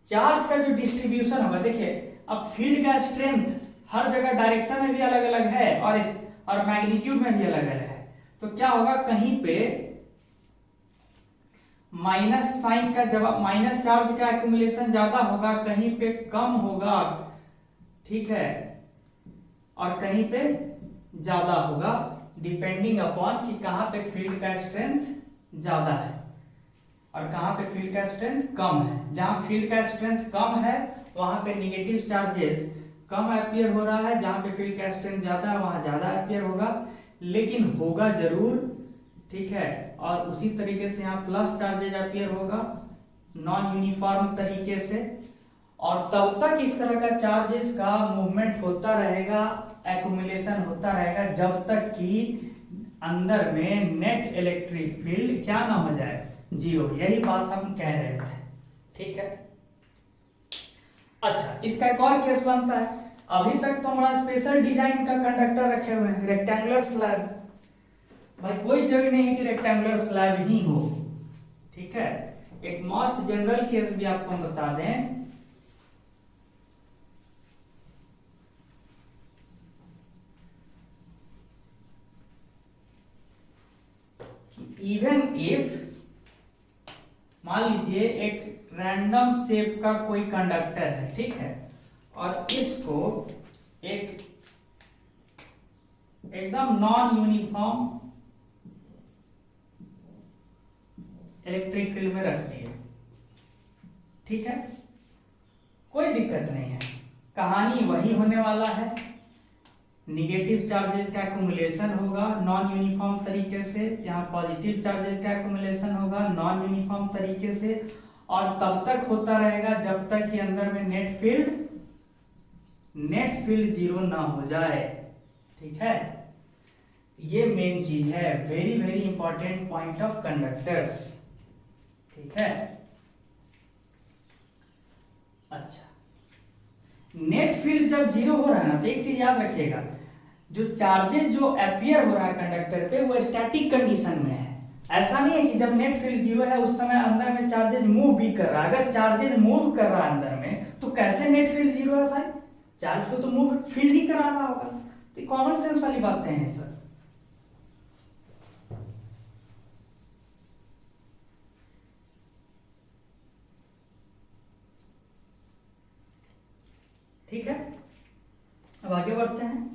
चार्ज का जो डिस्ट्रीब्यूशन होगा। देखिए, अब फील्ड का स्ट्रेंथ हर जगह डायरेक्शन में भी अलग अलग है और मैग्नीट्यूड में भी अलग अलग है। तो क्या होगा, कहीं पे माइनस साइन का जवाब, माइनस चार्ज का एक्यूमुलेशन ज्यादा होगा, कहीं पे कम होगा, ठीक है, और कहीं पे ज्यादा होगा, डिपेंडिंग अपॉन कि कहां पे फील्ड का स्ट्रेंथ ज्यादा है और कहां पे फील्ड का स्ट्रेंथ कम है। जहां फील्ड का स्ट्रेंथ कम है वहां पे निगेटिव चार्जेस कम अपीयर हो रहा है, जहां पे फील्ड का स्ट्रेंथ ज्यादा है वहां ज्यादा अपीयर होगा, लेकिन होगा जरूर, ठीक है। और उसी तरीके से यहाँ प्लस चार्जेज अपीयर होगा नॉन यूनिफॉर्म तरीके से, और तब तक इस तरह का चार्जेस का मूवमेंट होता रहेगा, एक्यूमुलेशन होता रहेगा, जब तक कि अंदर में नेट इलेक्ट्रिक फील्ड क्या ना हो जाए, जीरो। यही बात हम कह रहे थे, ठीक है। अच्छा, इसका एक और केस बनता है। अभी तक तो हमारा स्पेशल डिजाइन का कंडक्टर रखे हुए हैं, रेक्टेंगुलर स्लैब। भाई कोई जरूरी नहीं है कि रेक्टेंगुलर स्लैब ही हो, ठीक है। एक मोस्ट जनरल केस भी आपको हम बता दें, इवन इफ मान लीजिए एक रैंडम शेप का कोई कंडक्टर है, ठीक है, और इसको एक एकदम नॉन यूनिफॉर्म इलेक्ट्रिक फील्ड में रख दिए, ठीक है, कोई दिक्कत नहीं है, कहानी वही होने वाला है। निगेटिव चार्जेस का एक्यूमुलेशन होगा नॉन यूनिफॉर्म तरीके से, यहाँ पॉजिटिव चार्जेस का एक्यूमुलेशन होगा नॉन यूनिफॉर्म तरीके से, और तब तक होता रहेगा जब तक कि अंदर में नेट फील्ड जीरो ना हो जाए, ठीक है। ये मेन चीज है, very very important point of conductors, ठीक है। अच्छा, नेट फील्ड जब जीरो हो रहा है ना, तो एक चीज याद रखिएगा, जो चार्जेस जो अपीयर हो रहा है कंडक्टर पे वो स्टैटिक कंडीशन में है। ऐसा नहीं है कि जब नेट फील्ड जीरो है उस समय अंदर में चार्जेस मूव भी कर रहा है। अगर चार्जेस मूव कर रहा है अंदर में तो कैसे नेट फील्ड जीरो है भाई? चार्ज को तो मूव फील्ड ही कराना होगा। तो कॉमन सेंस वाली बातें हैं सर। ठीक है, अब आगे बढ़ते हैं।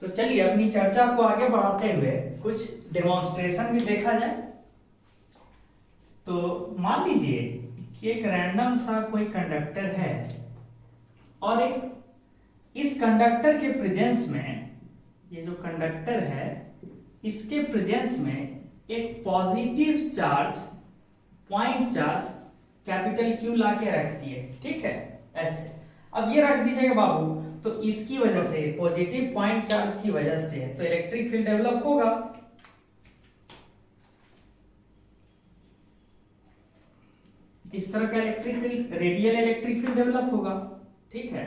तो चलिए अपनी चर्चा को आगे बढ़ाते हुए कुछ डेमोन्स्ट्रेशन भी देखा जाए। तो मान लीजिए कि एक रैंडम सा कोई कंडक्टर है और एक इस कंडक्टर के प्रेजेंस में, ये जो कंडक्टर है इसके प्रेजेंस में एक positive charge, point charge capital Q लाके रख दिए, ठीक है, ऐसे। अब ये रख दीजिएगा बाबू, तो इसकी वजह से, पॉजिटिव पॉइंट चार्ज की वजह से तो इलेक्ट्रिक फील्ड डेवलप होगा। इस तरह का electric field, radial electric field develop होगा, ठीक है।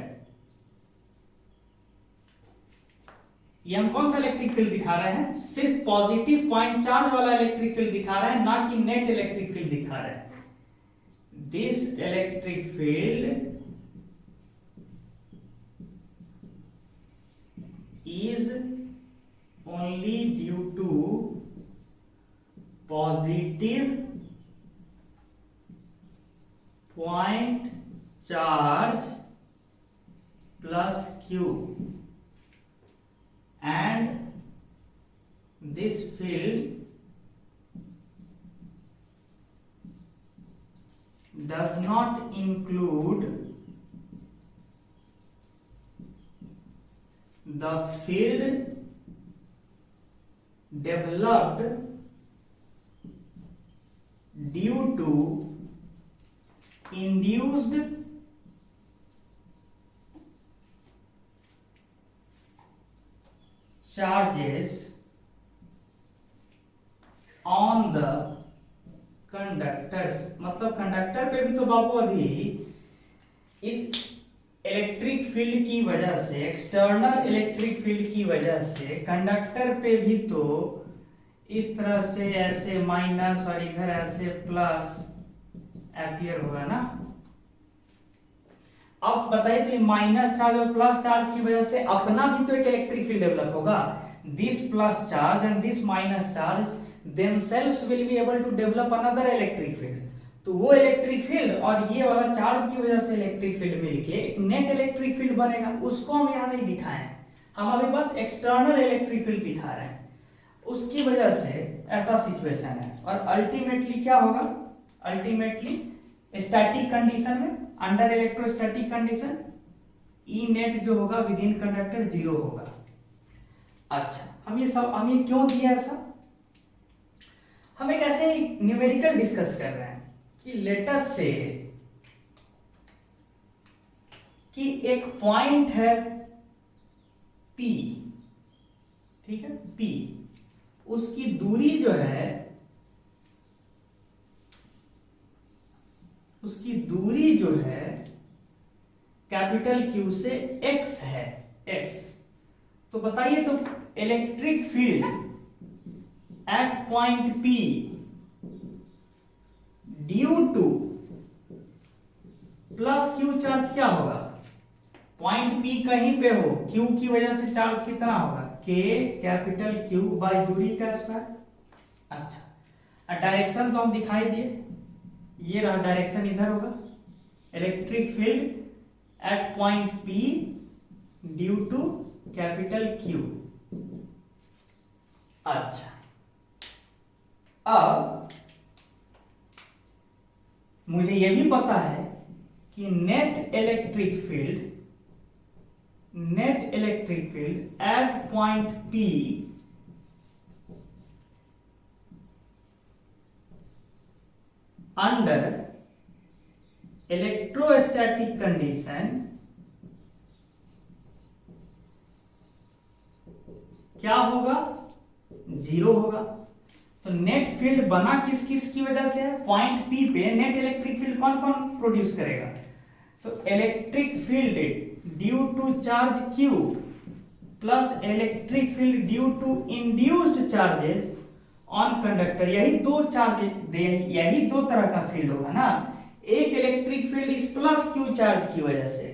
ये हम कौन सा इलेक्ट्रिक फील्ड दिखा रहे हैं? सिर्फ पॉजिटिव पॉइंट चार्ज वाला इलेक्ट्रिक फील्ड दिखा रहे हैं, ना कि नेट इलेक्ट्रिक फील्ड दिखा रहे हैं। This electric field is only due to positive point charge plus q, and this field does not include the field developed due to induced charges on the conductors। मतलब conductor पे भी तो बाबू अभी इस electric field की वजह से, external electric field की वजह से कंडक्टर पे भी तो इस तरह से ऐसे माइनस और इधर ऐसे प्लस अपीयर होगा ना। अब बताइए, तो माइनस चार्ज और प्लस चार्ज की वजह से अपना भी तो एक इलेक्ट्रिक फील्ड डेवलप होगा। this plus charge and this minus charge themselves will be able to develop another electric field. तो वो इलेक्ट्रिक फील्ड और ये वाला चार्ज की वजह से इलेक्ट्रिक फील्ड मिलके एक नेट इलेक्ट्रिक फील्ड बनेगा, उसको हम यहाँ नहीं दिखाए हैं, हम अभी बस एक्सटर्नल इलेक्ट्रिक फील्ड दिखा रहे हैं। उसकी वजह से ऐसा सिचुएशन है। और अल्टीमेटली क्या होगा, अल्टीमेटली स्टैटिक कंडीशन में, under electrostatic condition, E net जो होगा विद इन कंडक्टर 0 होगा। अच्छा, हम ये क्यों दिया ऐसा, हम एक ऐसे न्यूमेरिकल डिस्कस कर रहे हैं कि लेटस से कि एक पॉइंट है P, ठीक है, P, उसकी दूरी जो है, उसकी दूरी जो है कैपिटल Q से x है, x। तो बताइए, तो electric field at point P due to plus Q charge क्या होगा, पॉइंट P कहीं पे हो, Q की वजह से चार्ज कितना होगा, K कैपिटल Q बाई दूरी का स्क्वायर। अच्छा, डायरेक्शन तो हम दिखाई दिए, ये रहा डायरेक्शन, इधर होगा electric field at point P due to capital Q। अच्छा, अब मुझे यह भी पता है कि net electric field at point P under electrostatic condition क्या होगा, 0 होगा। तो नेट फील्ड बना किस किस की वजह से है, पॉइंट P पे नेट इलेक्ट्रिक फील्ड कौन कौन प्रोड्यूस करेगा, तो electric field due to charge Q plus electric field due to induced charges on conductor, यही दो तरह का फील्ड होगा ना। एक इलेक्ट्रिक फील्ड इस प्लस Q चार्ज की वजह से,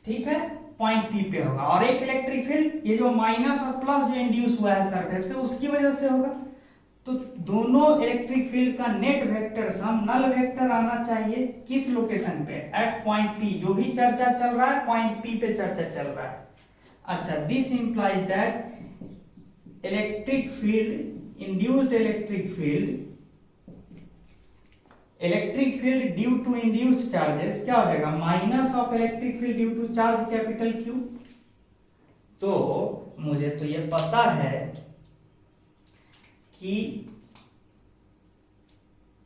ठीक है, पॉइंट P पे होगा, और एक इलेक्ट्रिक फील्ड ये जो माइनस और प्लस जो इंड्यूस हुआ है सरफेस पे उसकी वजह से होगा। तो दोनों इलेक्ट्रिक फील्ड का net vector sum null vector आना चाहिए किस लोकेशन पे, एट पॉइंट P। जो भी चर्चा चल रहा है पॉइंट P पे चर्चा चल रहा है। अच्छा, this implies that electric field, induced electric field due to induced charges क्या हो जाएगा, minus of electric field due to charge capital Q। तो मुझे तो ये पता है कि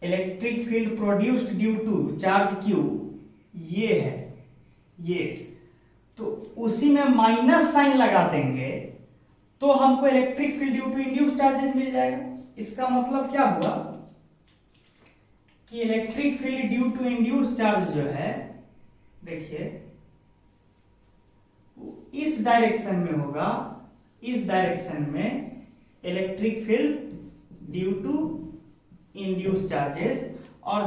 electric field produced due to charge Q ये है, ये, तो उसी में माइनस साइन लगा देंगे तो हमको electric field due to induced charges मिल जाएगा। इसका मतलब क्या हुआ कि electric field due to induced charge जो है, देखिए इस डायरेक्शन में होगा, इस डायरेक्शन में electric field due to induced charges, और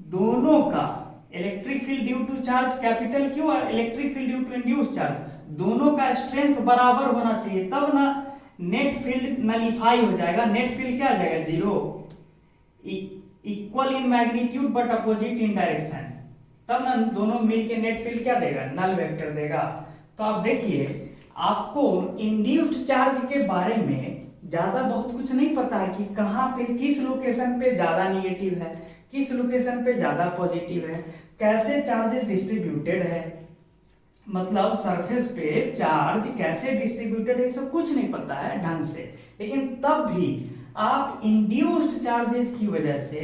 दोनों का electric field due to charge capital Q और electric field due to induced charge दोनों का स्ट्रेंथ बराबर होना चाहिए, तब ना नेट फील्ड नलिफाई हो जाएगा। नेट फील्ड क्या आ जाएगा, 0, equal in magnitude but opposite in direction, तब ना दोनों मिलके नेट फील्ड क्या देगा, नल वेक्टर देगा। तो आप देखिए, आपको इंड्यूस्ड चार्ज के बारे में ज्यादा बहुत कुछ नहीं पता है कि कहां पे किस लोकेशन पे ज्यादा निगेटिव है, किस लोकेशन पे ज्यादा पॉजिटिव है, कैसे चार्जेस डिस्ट्रीब्यूटेड है, मतलब सरफेस पे चार्ज कैसे डिस्ट्रीब्यूटेड है, सब कुछ नहीं पता है ढंग से। लेकिन तब भी आप इंड्यूस्ड चार्जेस की वजह से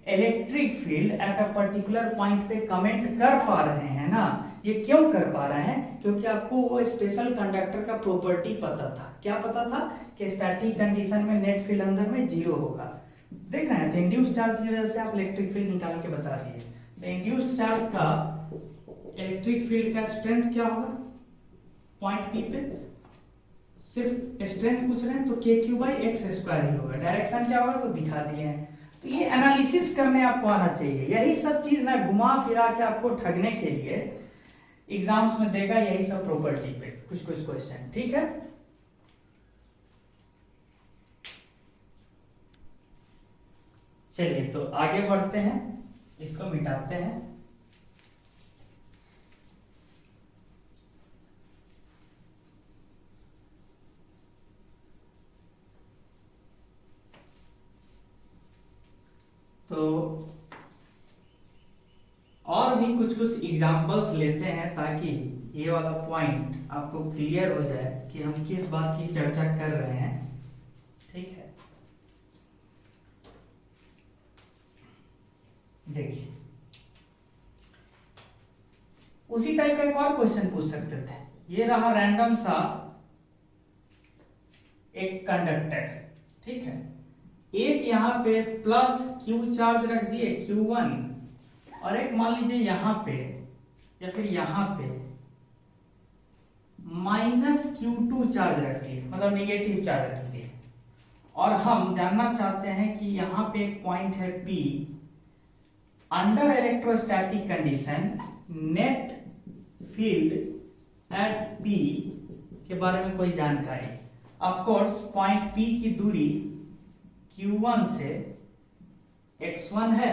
electric field at a particular point पे कमेंट कर पा रहे हैं ना। ये क्यों कर पा रहे हैं, क्योंकि आपको वो स्पेशल कंडक्टर का प्रॉपर्टी पता था। क्या पता था कि स्टैटिक कंडीशन में नेट फील्ड अंदर में 0 होगा। देख रहे हैं, तो इंड्यूस्ड चार्ज की वजह से आप इलेक्ट्रिक फील्ड निकाल के बता दिए। तो इंड्यूस्ड चार्ज का इलेक्ट्रिक फील्ड का स्ट्रेंथ क्या होगा पॉइंट P पे, सिर्फ स्ट्रेंथ पूछ रहे हैं तो KQ/x² ही होगा। डायरेक्शन क्या होगा तो दिखा दिए हैं। तो ये एनालिसिस करने आपको आना चाहिए। यही सब चीज ना घुमा फिरा के आपको ठगने के लिए एग्जाम्स में देगा, यही सब प्रॉपर्टी पे कुछ क्वेश्चन, ठीक है। चलिए तो आगे बढ़ते हैं, इसको मिटाते हैं। तो और भी कुछ कुछ एग्जांपल्स लेते हैं ताकि ये वाला पॉइंट आपको क्लियर हो जाए कि हम किस बात की चर्चा कर रहे हैं। ठीक है, देखिए उसी टाइप का एक और क्वेश्चन पूछ सकते थे। ये रहा रैंडम सा एक कंडक्टर, ठीक है, एक यहां पे प्लस क्यू चार्ज रख दिए Q1, और एक मान लीजिए यहां पे या फिर यहां पे माइनस Q2 चार्ज रख दिए, मतलब नेगेटिव चार्ज रख दिए। और हम जानना चाहते हैं कि यहां पे एक पॉइंट है P, under electrostatic condition net field at P के बारे में कोई जानकारी। ऑफ कोर्स पॉइंट P की दूरी Q1 से x1 है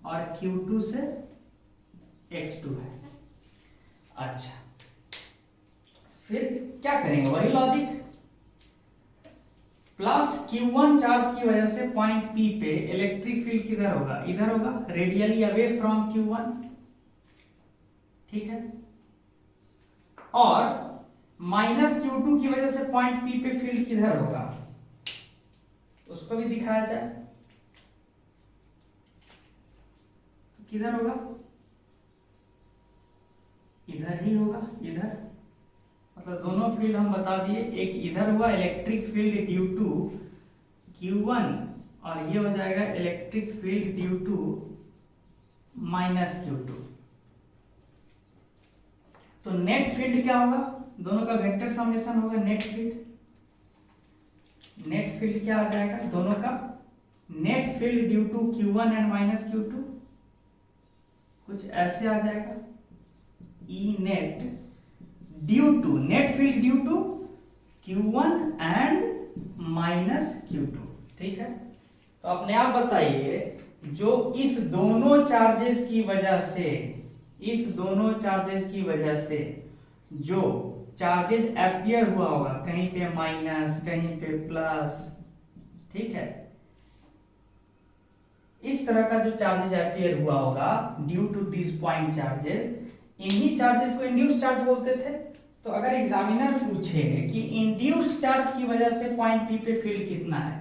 और Q2 से x2 है। अच्छा, फिर क्या करेंगे, वही लॉजिक, प्लस Q1 चार्ज की वजह से पॉइंट P पे इलेक्ट्रिक फील्ड किधर होगा, इधर होगा, रेडियली अवे फ्रॉम Q1, ठीक है। और माइनस Q2 की वजह से पॉइंट P पे फील्ड किधर होगा, उसको भी दिखाया जाए। किधर होगा, इधर ही होगा, इधर, मतलब दोनों फील्ड हम बता दिए। एक इधर हुआ electric field due to Q1 और ये हो जाएगा electric field due to minus Q2। तो नेट फील्ड क्या होगा, दोनों का वेक्टर समेशन होगा नेट फील्ड। नेट फील्ड क्या आ जाएगा, दोनों का net field due to Q1 and minus Q2, कुछ ऐसे आ जाएगा, E net due to, net field due to Q1 and minus Q2, ठीक है। तो अपने आप बताइए, जो इस दोनों चार्जेस की वजह से, इस दोनों चार्जेस की वजह से जो चार्जेस अपीयर हुआ होगा, कहीं पे माइनस कहीं पे प्लस, ठीक है, इस तरह का जो चार्जेस अपीयर हुआ होगा due to this point charges, इन्हीं चार्जेस को इंड्यूस्ड चार्ज बोलते थे। तो अगर एग्जामिनर पूछे कि इंड्यूस्ड चार्ज की वजह से पॉइंट P पे फील्ड कितना है,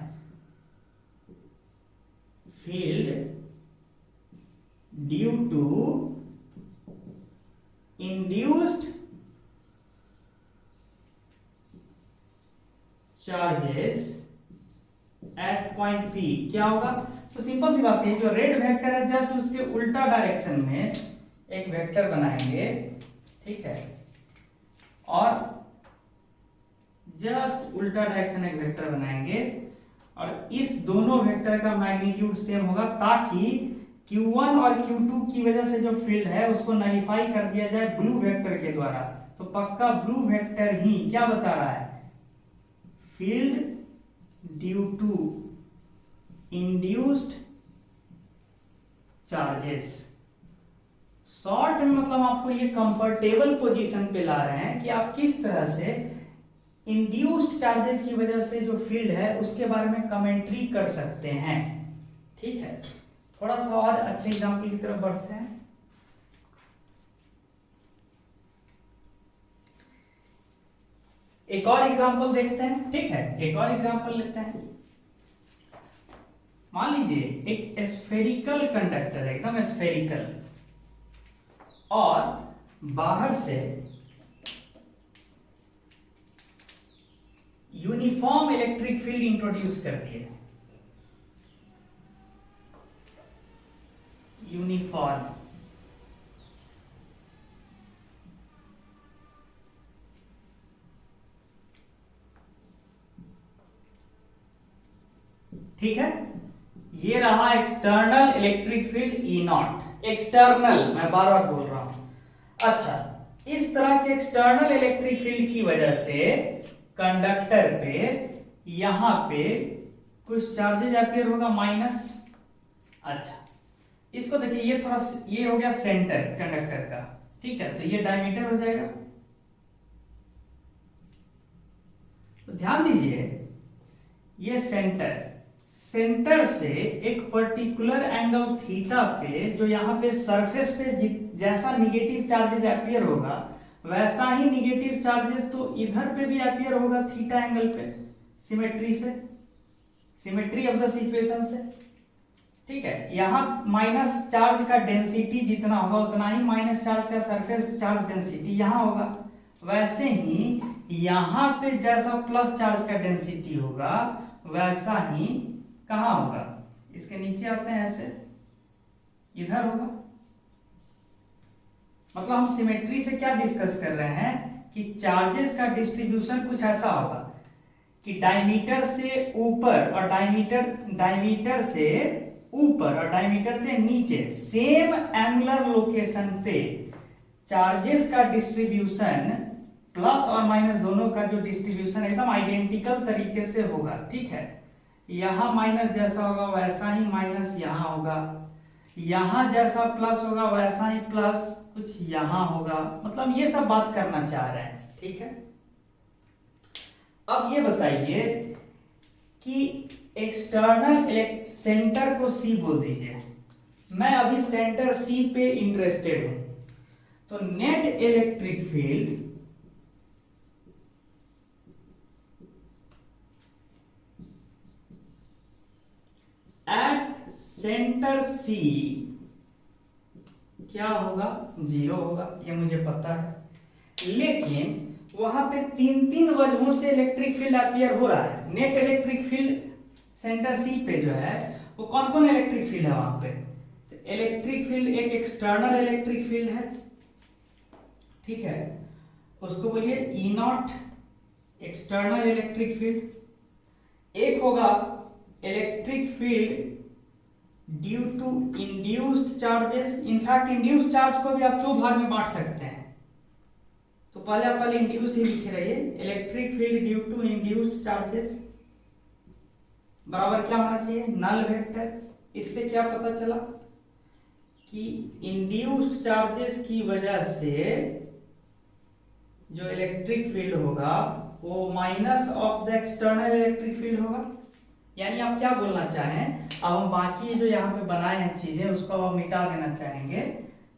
field due to induced charges at point P क्या होगा। तो सिंपल सी बात है, जो रेड वेक्टर है जस्ट उसके उल्टा डायरेक्शन में एक वेक्टर बनाएंगे, ठीक है, और जस्ट उल्टा डायरेक्शन एक वेक्टर बनाएंगे, और इस दोनों वेक्टर का मैग्नीट्यूड सेम होगा, ताकि Q1 और Q2 की वजह से जो फील्ड है उसको नलिफाई कर दिया जाए ब्लू वेक्टर के द्वारा। तो पक्का ब्लू वेक्टर ही क्या बता रहा है, field due to induced charges. Short में मतलब आपको ये कंफर्टेबल पोजीशन पे ला रहे हैं कि आप किस तरह से इंड्यूस्ड चार्जेस की वजह से जो फील्ड है उसके बारे में कमेंट्री कर सकते हैं, ठीक है। थोड़ा सा और अच्छे एग्जांपल की तरफ बढ़ते हैं। एक और एग्जांपल देखते हैं, ठीक है, एक और एग्जांपल लेते हैं। मान लीजिए एक स्फेरिकल कंडक्टर है, एकदम स्फेरिकल, और बाहर से यूनिफॉर्म इलेक्ट्रिक फील्ड इंट्रोड्यूस कर दिए, यूनिफॉर्म, ठीक है। ये रहा external electric field E naught, external, मैं बार बार बोल रहा हूं। अच्छा, इस तरह के एक्सटर्नल इलेक्ट्रिक फील्ड की वजह से कंडक्टर पे यहां पे कुछ चार्जेज एपियर होगा माइनस। अच्छा, इसको देखिए, ये थोड़ा, ये हो गया सेंटर कंडक्टर का, ठीक है, तो ये डायमीटर हो जाएगा। तो ध्यान दीजिए, ये सेंटर से एक पर्टिकुलर एंगल थीटा पे, जो यहां पे सरफेस पे जैसा निगेटिव चार्जेस एपियर होगा, वैसा ही निगेटिव चार्जेस तो इधर पे भी एपियर होगा थीटा एंगल पे, सिमेट्री ऑफ द सिचुएशन से, ठीक है। यहां माइनस चार्ज का डेंसिटी जितना होगा उतना ही माइनस चार्ज का सरफेस चार्ज डेंसिटी यहां होगा। वैसे ही यहां पे जैसा प्लस चार्ज का डेंसिटी होगा वैसा ही कहां होगा, इसके नीचे आते हैं, ऐसे इधर होगा। मतलब हम सिमेट्री से क्या डिस्कस कर रहे हैं कि चार्जेस का डिस्ट्रीब्यूशन कुछ ऐसा होगा कि डायमीटर से ऊपर और डायमीटर से ऊपर और डायमीटर से नीचे सेम एंगुलर लोकेशन पे चार्जेस का डिस्ट्रीब्यूशन प्लस और माइनस दोनों का जो डिस्ट्रीब्यूशन एकदम आइडेंटिकल तरीके से होगा, ठीक है। यहां माइनस जैसा होगा वैसा ही माइनस यहां होगा, यहां जैसा प्लस होगा वैसा ही प्लस कुछ यहां होगा। मतलब ये सब बात करना चाह रहे हैं, ठीक है। अब ये बताइए कि एक्सटर्नल सेंटर को सी बोल दीजिए, मैं अभी सेंटर सी पे इंटरेस्टेड हूं, तो net electric field at centre C क्या होगा, 0 होगा, ये मुझे पता है। लेकिन वहां पे तीन वजहों से इलेक्ट्रिक फील्ड अपीयर हो रहा है। Net electric field centre C पे जो है वो कौन कौन इलेक्ट्रिक फील्ड है वहां पे, तो इलेक्ट्रिक फील्ड एक एक्सटर्नल इलेक्ट्रिक फील्ड है, ठीक है, उसको बोलिए E naught external electric field. एक होगा electric field due to induced charges. In fact induced charge को भी आप दो भाग में बांट सकते हैं, तो पहले इंड्यूस्ड ही लिखे रहिए, electric field due to induced charges बराबर क्या होना चाहिए, नल वेक्टर। इससे क्या पता चला कि इंड्यूस्ड चार्जेस की वजह से जो इलेक्ट्रिक फील्ड होगा वो minus of the external electric field होगा। यानी आप क्या बोलना चाहें, अब हम बाकी जो यहाँ पे बनाए हैं चीजें उसको अब मिटा देना चाहेंगे,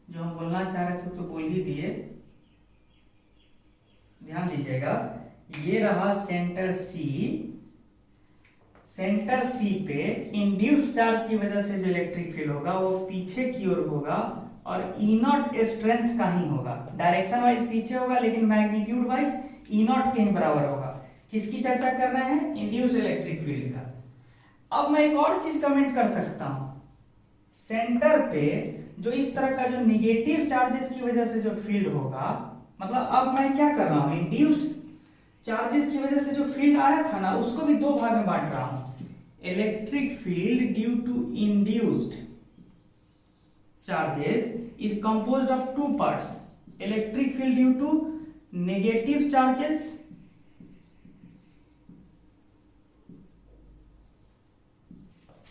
जो हम बोलना चाह रहे थे तो बोल ही दिए। ध्यान दीजिएगा, ये रहा सेंटर सी पे इंड्यूस्ड चार्ज की वजह से जो इलेक्ट्रिक फील्ड होगा वो पीछे की ओर होगा और ई नॉट स्ट्रेंथ का ही होगा, डायरेक्शन वाइज पीछे होगा लेकिन मैग्नीट्यूड वाइज ई नॉट के ही बराबर होगा। किसकी चर्चा कर रहे हैं, इंड्यूस्ड इलेक्ट्रिक फील्ड का। अब मैं एक और चीज कमेंट कर सकता हूं, सेंटर पे जो इस तरह का जो निगेटिव चार्जेस की वजह से जो फील्ड होगा, मतलब अब मैं क्या कर रहा हूं, इंड्यूस्ड चार्जेस की वजह से जो फील्ड आया था ना उसको भी दो भाग में बांट रहा हूं। Electric field due to induced charges is composed of two parts, electric field due to negative charges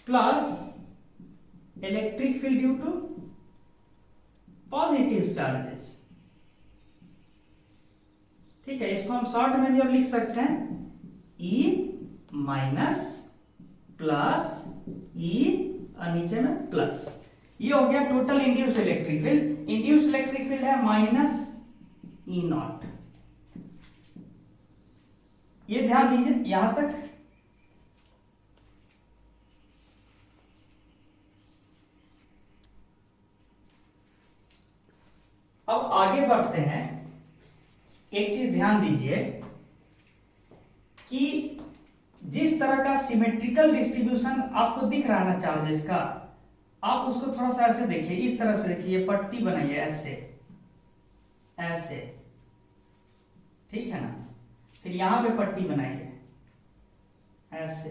plus electric field due to positive charges, ठीक है। इसको हम शॉर्ट में भी अब लिख सकते हैं, E माइनस प्लस E और नीचे में प्लस। ये हो गया total induced electric field. Induced electric field है माइनस E नॉट। ये ध्यान दीजिए यहां तक। अब आगे बढ़ते हैं, एक चीज ध्यान दीजिए कि जिस तरह का सिमेट्रिकल डिस्ट्रीब्यूशन आपको दिख रहा है ना चार्जेस का, आप उसको थोड़ा सा ऐसे देखिए, इस तरह से देखिए, पट्टी बनाइए ऐसे ऐसे, ठीक है ना, फिर यहां पे पट्टी बनाइए ऐसे,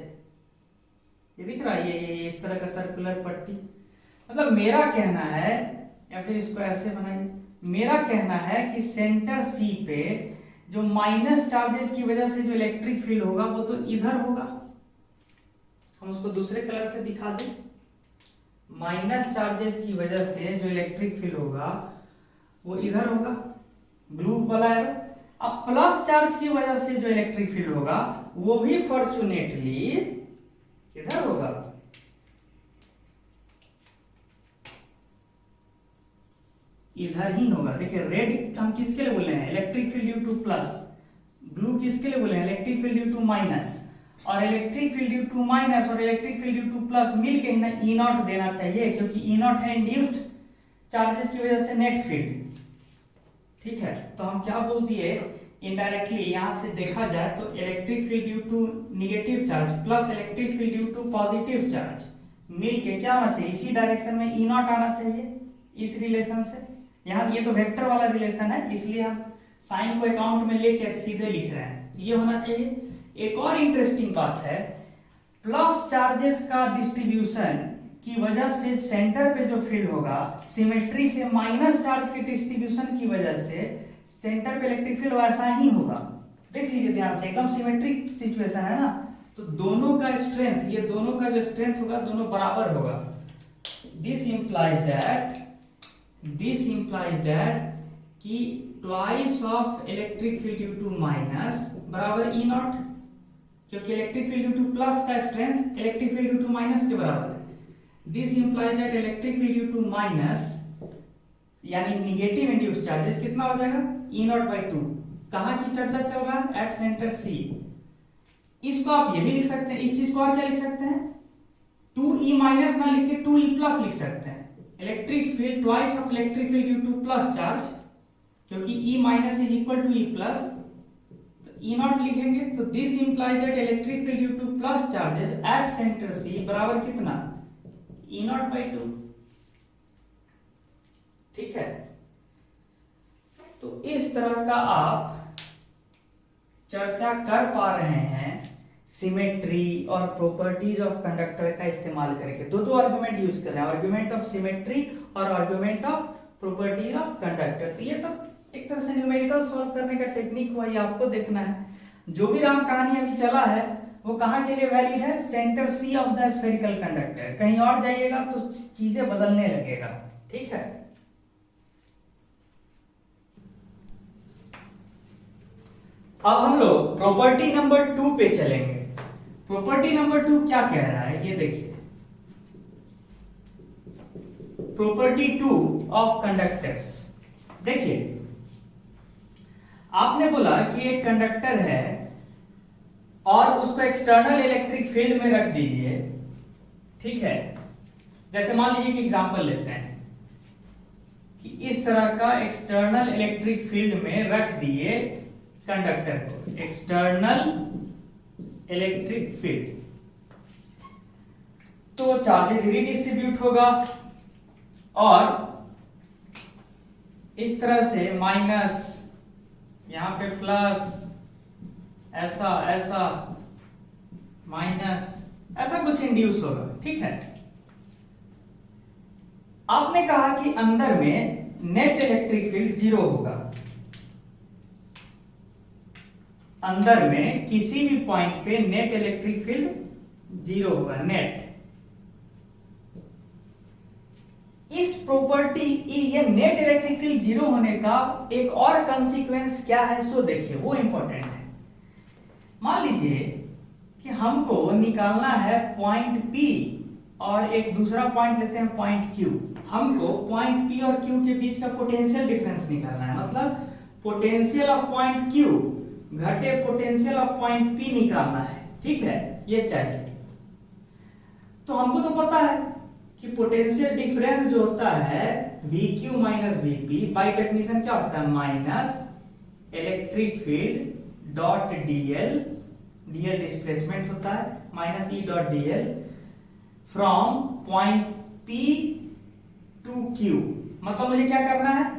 ये दिख रहा है, ये इस तरह का सर्कुलर पट्टी। मतलब मेरा कहना है, या फिर इसको ऐसे बनाइए, मेरा कहना है कि सेंटर सी पे जो माइनस चार्जेस की वजह से जो इलेक्ट्रिक फील्ड होगा वो तो इधर होगा, हम उसको दूसरे कलर से दिखा दें। माइनस चार्जेस की वजह से जो इलेक्ट्रिक फील्ड होगा वो इधर होगा, ब्लू वाला है। अब प्लस चार्ज की वजह से जो इलेक्ट्रिक फील्ड होगा वो भी फॉर्चुनेटली किधर होगा, इधर ही होगा। देखिए रेड हम किसके लिए बोल रहे हैं, electric field due to plus, blue किसके लिए बोल रहे हैं, electric field due to minus. और electric field due to minus और electric field due to plus मिलके ही ना ई नॉट देना चाहिए, क्योंकि ई नॉट है इंड्यूस्ड चार्जेस की वजह से नेट फील्ड। ठीक है, तो हम क्या बोल दिए इनडायरेक्टली, यहां से देखा जाए तो electric field due to negative charge plus electric field due to positive charge मिलके क्या होना चाहिए, इसी डायरेक्शन में ई नॉट आना चाहिए, इस रिलेशन से। यहाँ ये तो वेक्टर वाला रिलेशन है, इसलिए हम साइन को अकाउंट में लेके सीधे लिख रहे हैं, ये होना चाहिए। एक और इंटरेस्टिंग बात है, प्लस चार्जेस का डिस्ट्रीब्यूशन की वजह से सेंटर पे जो फील्ड होगा सिमेट्री से माइनस चार्ज के डिस्ट्रीब्यूशन की वजह से सेंटर पे इलेक्ट्रिक फील्ड वैसा ही होगा। देख लीजिए ध्यान से, एकदम सिमेट्रिक सिचुएशन है ना, तो दोनों का स्ट्रेंथ, ये दोनों का जो स्ट्रेंथ होगा दोनों बराबर होगा। दिस implies that कि twice of electric field due to minus बराबर ई नॉट, क्योंकि electric field due to plus का strength electric field due to minus के बराबर है। This implies that electric field due to minus यानी negative induced charges कितना हो जाएगा, ई नॉट बाई टू। कहां की चर्चा चल रहा है, एट सेंटर सी। इसको आप ये भी लिख सकते हैं, इस चीज को और क्या लिख सकते हैं, 2e माइनस ना लिख के 2e प्लस लिख सकते हैं। Electric field twice of electric field due to plus charge, क्योंकि E minus is equal to E plus, तो E नॉट लिखेंगे, तो this implies that electric field due to plus charges at centre C बराबर कितना, E not by two. ठीक है, तो इस तरह का आप चर्चा कर पा रहे हैं सिमेट्री और प्रॉपर्टीज ऑफ कंडक्टर का इस्तेमाल करके। दो आर्गुमेंट यूज कर रहे हैं, आर्गुमेंट ऑफ सिमेट्री और argument of properties of conductor. तो ये सब एक तरह से न्यूमेरिकल सॉल्व करने का टेक्निक हुआ, ये आपको देखना है। जो भी राम कहानी अभी चला है वो कहां के लिए वैलिड है, centre C of the spherical conductor. कहीं और जाइएगा तो चीजें बदलने लगेगा। ठीक है, अब हम लोग प्रॉपर्टी नंबर 2 पे चलेंगे। प्रॉपर्टी नंबर 2 क्या कह रहा है, ये देखिए, प्रॉपर्टी 2 ऑफ कंडक्टर्स। देखिए आपने बोला कि एक कंडक्टर है और उसको एक्सटर्नल इलेक्ट्रिक फील्ड में रख दीजिए। ठीक है, जैसे मान लीजिए कि एग्जांपल लेते हैं कि इस तरह का एक्सटर्नल इलेक्ट्रिक फील्ड में रख दिए कंडक्टर को, एक्सटर्नल इलेक्ट्रिक फील्ड, तो चार्जेस रीडिस्ट्रीब्यूट होगा और इस तरह से माइनस, यहां पे प्लस, ऐसा ऐसा माइनस, ऐसा कुछ इंड्यूस होगा। ठीक है, आपने कहा कि अंदर में नेट इलेक्ट्रिक फील्ड 0 होगा, अंदर में किसी भी पॉइंट पे नेट इलेक्ट्रिक फील्ड 0 होगा, नेट। इस प्रॉपर्टी, ये नेट इलेक्ट्रिक फील्ड 0 होने का एक और कंसीक्वेंस क्या है सो देखिए, वो इंपॉर्टेंट है। मान लीजिए कि हमको निकालना है पॉइंट P और एक दूसरा पॉइंट लेते हैं पॉइंट Q। हमको पॉइंट P और Q के बीच का पोटेंशियल डिफरेंस निकालना है, मतलब पोटेंशियल ऑफ पॉइंट Q घटे पोटेंशियल ऑफ पॉइंट P निकालना है। ठीक है, ये चाहिए। तो हमको तो पता है कि पोटेंशियल डिफरेंस जो होता है VQ minus VP by definition क्या होता है, minus electric field dot DL, DL displacement होता है, minus E dot DL from point P to Q। मतलब मुझे क्या करना है,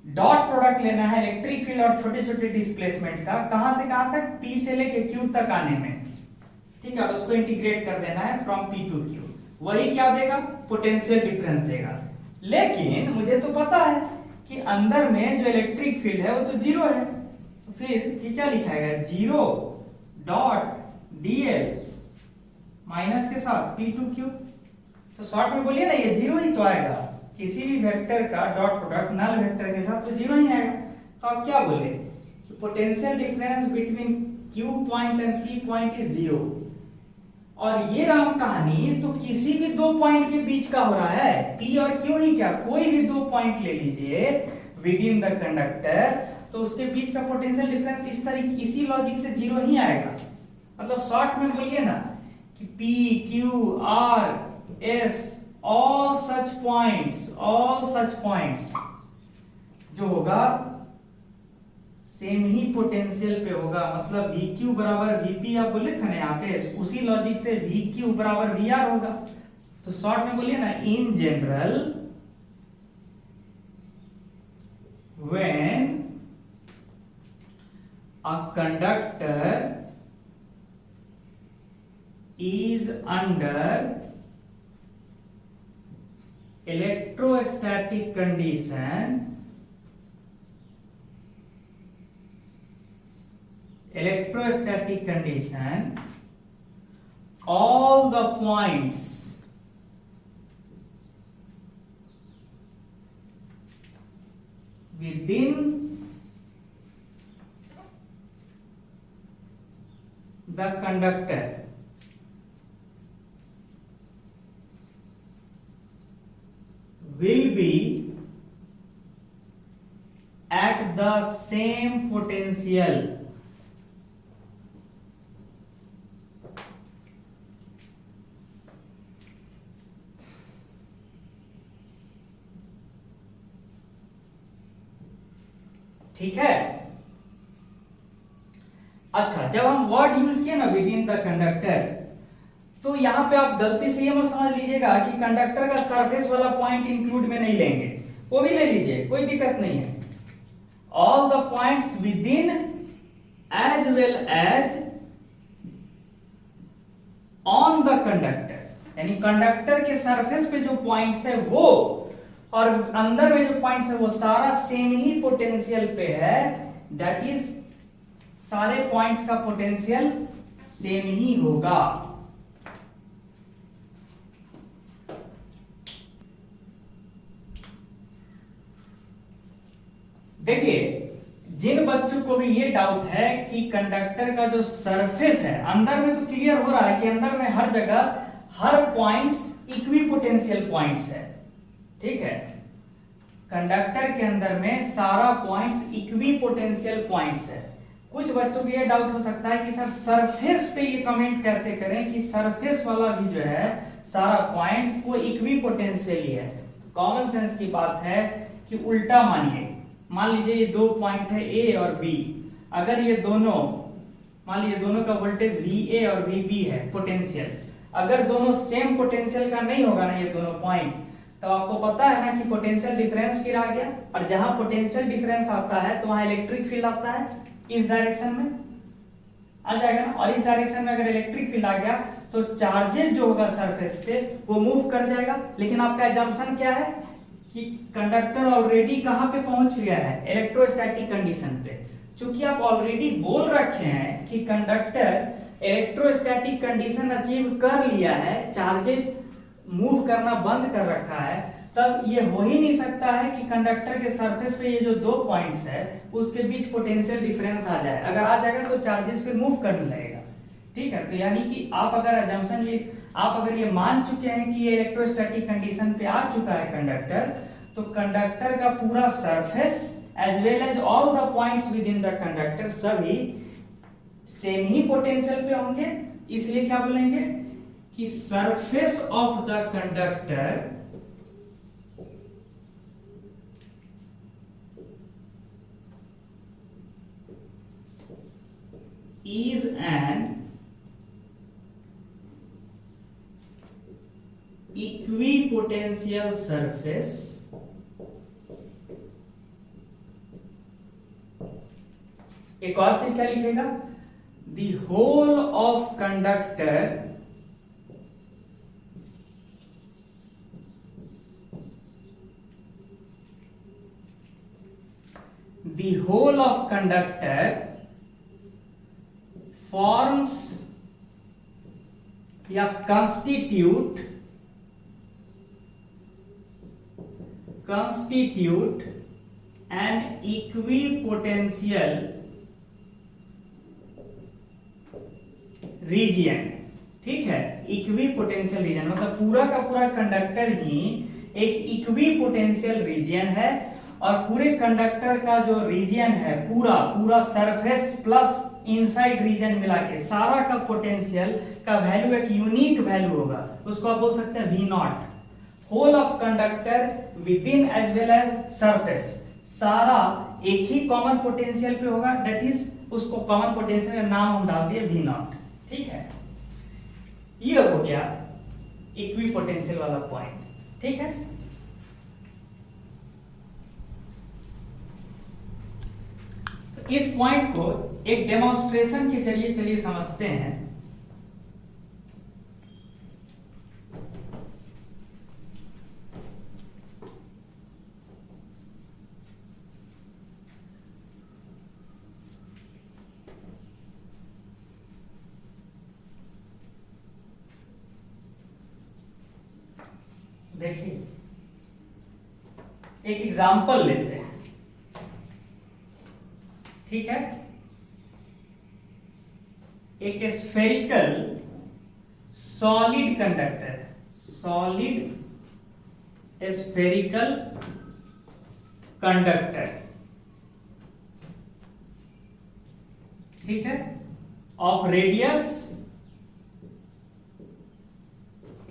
डॉट प्रोडक्ट लेना है इलेक्ट्रिक फील्ड और छोटे छोटे डिस्प्लेसमेंट का, कहां से कहां तक, P से लेके Q तक आने में। ठीक है, और उसको इंटीग्रेट कर देना है फ्रॉम P टू Q। वही क्या देगा, पोटेंशियल डिफरेंस देगा। लेकिन मुझे तो पता है कि अंदर में जो इलेक्ट्रिक फील्ड है वो तो 0 है, तो फिर ये क्या लिखाएगा, 0 डॉट DL माइनस के साथ p2q। तो शॉर्ट में बोलिए ना, ये जीरो ही तो आएगा, किसी भी वेक्टर का डॉट प्रोडक्ट नल वेक्टर के साथ तो जीरो ही आएगा। तो आप क्या बोले कि potential difference between q point and p point is zero. और ये राम कहानी तो किसी भी दो पॉइंट के बीच का हो रहा है, p और q ही क्या, कोई भी दो पॉइंट ले लीजिए विद इन द कंडक्टर, तो उसके बीच का पोटेंशियल डिफरेंस इस तरीके इसी लॉजिक से जीरो ही आएगा। मतलब शॉर्ट में बोलिए ना कि p q r s all such points जो होगा सेम ही पोटेंशियल पे होगा। मतलब VQ बराबर VP आप बोले थे ना यहाँ पे, उसी लॉजिक से VQ बराबर VR होगा। तो शॉर्ट में बोलिए ना, in general when a conductor is under electrostatic condition, all the points within the conductor will be at the same potential ठीक है। अच्छा, जब हम वर्ड यूज किए ना विद इन द कंडक्टर, तो यहां पे आप गलती से ये मत समझ लीजिएगा कि कंडक्टर का सरफेस वाला पॉइंट इंक्लूड में नहीं लेंगे, वो भी ले लीजिए, कोई दिक्कत नहीं है। All the points within as well as on the conductor, यानी कंडक्टर के सरफेस पे जो पॉइंट्स है वो और अंदर में जो पॉइंट्स है वो सारा सेम ही पोटेंशियल पे है। दैट इज सारे पॉइंट्स का पोटेंशियल सेम ही होगा। देखिए, जिन बच्चों को भी ये डाउट है कि कंडक्टर का जो सरफेस है, अंदर में तो क्लियर हो रहा है कि अंदर में हर जगह हर पॉइंट्स इक्विपोटेंशियल पॉइंट्स है, ठीक है। कंडक्टर के अंदर में सारा पॉइंट्स इक्विपोटेंशियल पॉइंट्स है। कुछ बच्चों को ये डाउट हो सकता है कि सर सरफेस पे ये कमेंट कैसे करें कि सरफेस वाला भी जो है सारा पॉइंट्स वो इक्विपोटेंशियल ही है। कॉमन सेंस की बात है कि उल्टा मानिए, मान लीजिए ये दो पॉइंट है A और B, अगर ये दोनों मान लीजिए दोनों का वोल्टेज VA और VB है पोटेंशियल, अगर दोनों सेम पोटेंशियल का नहीं होगा ना ये दोनों पॉइंट, तो आपको पता है ना कि पोटेंशियल डिफरेंस फिर आ गया, और जहां पोटेंशियल डिफरेंस आता है तो वहां इलेक्ट्रिक फील्ड आता है, इस डायरेक्शन में आ जाएगा ना। और इस डायरेक्शन में अगर इलेक्ट्रिक फील्ड आ गया तो चार्जेस जो होगा सरफेस पे वो मूव कर जाएगा। लेकिन आपका एजम्पशन क्या है कि कंडक्टर ऑलरेडी कहां पे पहुंच गया है, इलेक्ट्रोस्टैटिक कंडीशन पे। चूंकि आप ऑलरेडी बोल रखे हैं कि कंडक्टर इलेक्ट्रोस्टैटिक कंडीशन अचीव कर लिया है, चार्जेस मूव करना बंद कर रखा है, तब ये हो ही नहीं सकता है कि कंडक्टर के सरफेस पे ये जो दो पॉइंट्स है उसके बीच पोटेंशियल डिफरेंस आ जाए। अगर आ जाएगा तो चार्जेस फिर मूव करने लगेगा, ठीक है। तो यानी कि आप अगर अजम्पशन आप अगर ये मान चुके हैं कि ये इलेक्ट्रोस्टैटिक कंडीशन पे आ चुका है कंडक्टर, तो कंडक्टर का पूरा surface as well as all the points within the conductor सभी सेम ही पोटेंशियल पे होंगे। इसलिए क्या बोलेंगे कि surface of the conductor is an equipotential surface एक और चीज क्या लिखेगा, the whole of conductor forms या constitute an equipotential रीजन। ठीक है, इक्विपोटेंशियल रीजन मतलब पूरा का पूरा कंडक्टर ही एक इक्विपोटेंशियल रीजन है, और पूरे कंडक्टर का जो रीजन है पूरा पूरा सरफेस प्लस इनसाइड रीजन मिला के सारा का पोटेंशियल का वैल्यू एक यूनिक वैल्यू होगा, उसको आप बोल सकते हैं V naught. Whole of conductor within as well as surface, सारा एक ही कॉमन पोटेंशियल पे होगा, दैट इज उसको कॉमन पोटेंशियल का नाम हम डाल दिए V नॉट। ठीक है, ये हो गया इक्विपोटेंशियल वाला पॉइंट। ठीक है, तो इस पॉइंट को एक डेमोन्स्ट्रेशन के जरिए चलिए समझते हैं। देखिए, एक एग्जाम्पल लेते हैं। ठीक है, एक spherical solid conductor, solid spherical conductor, ठीक है, ऑफ रेडियस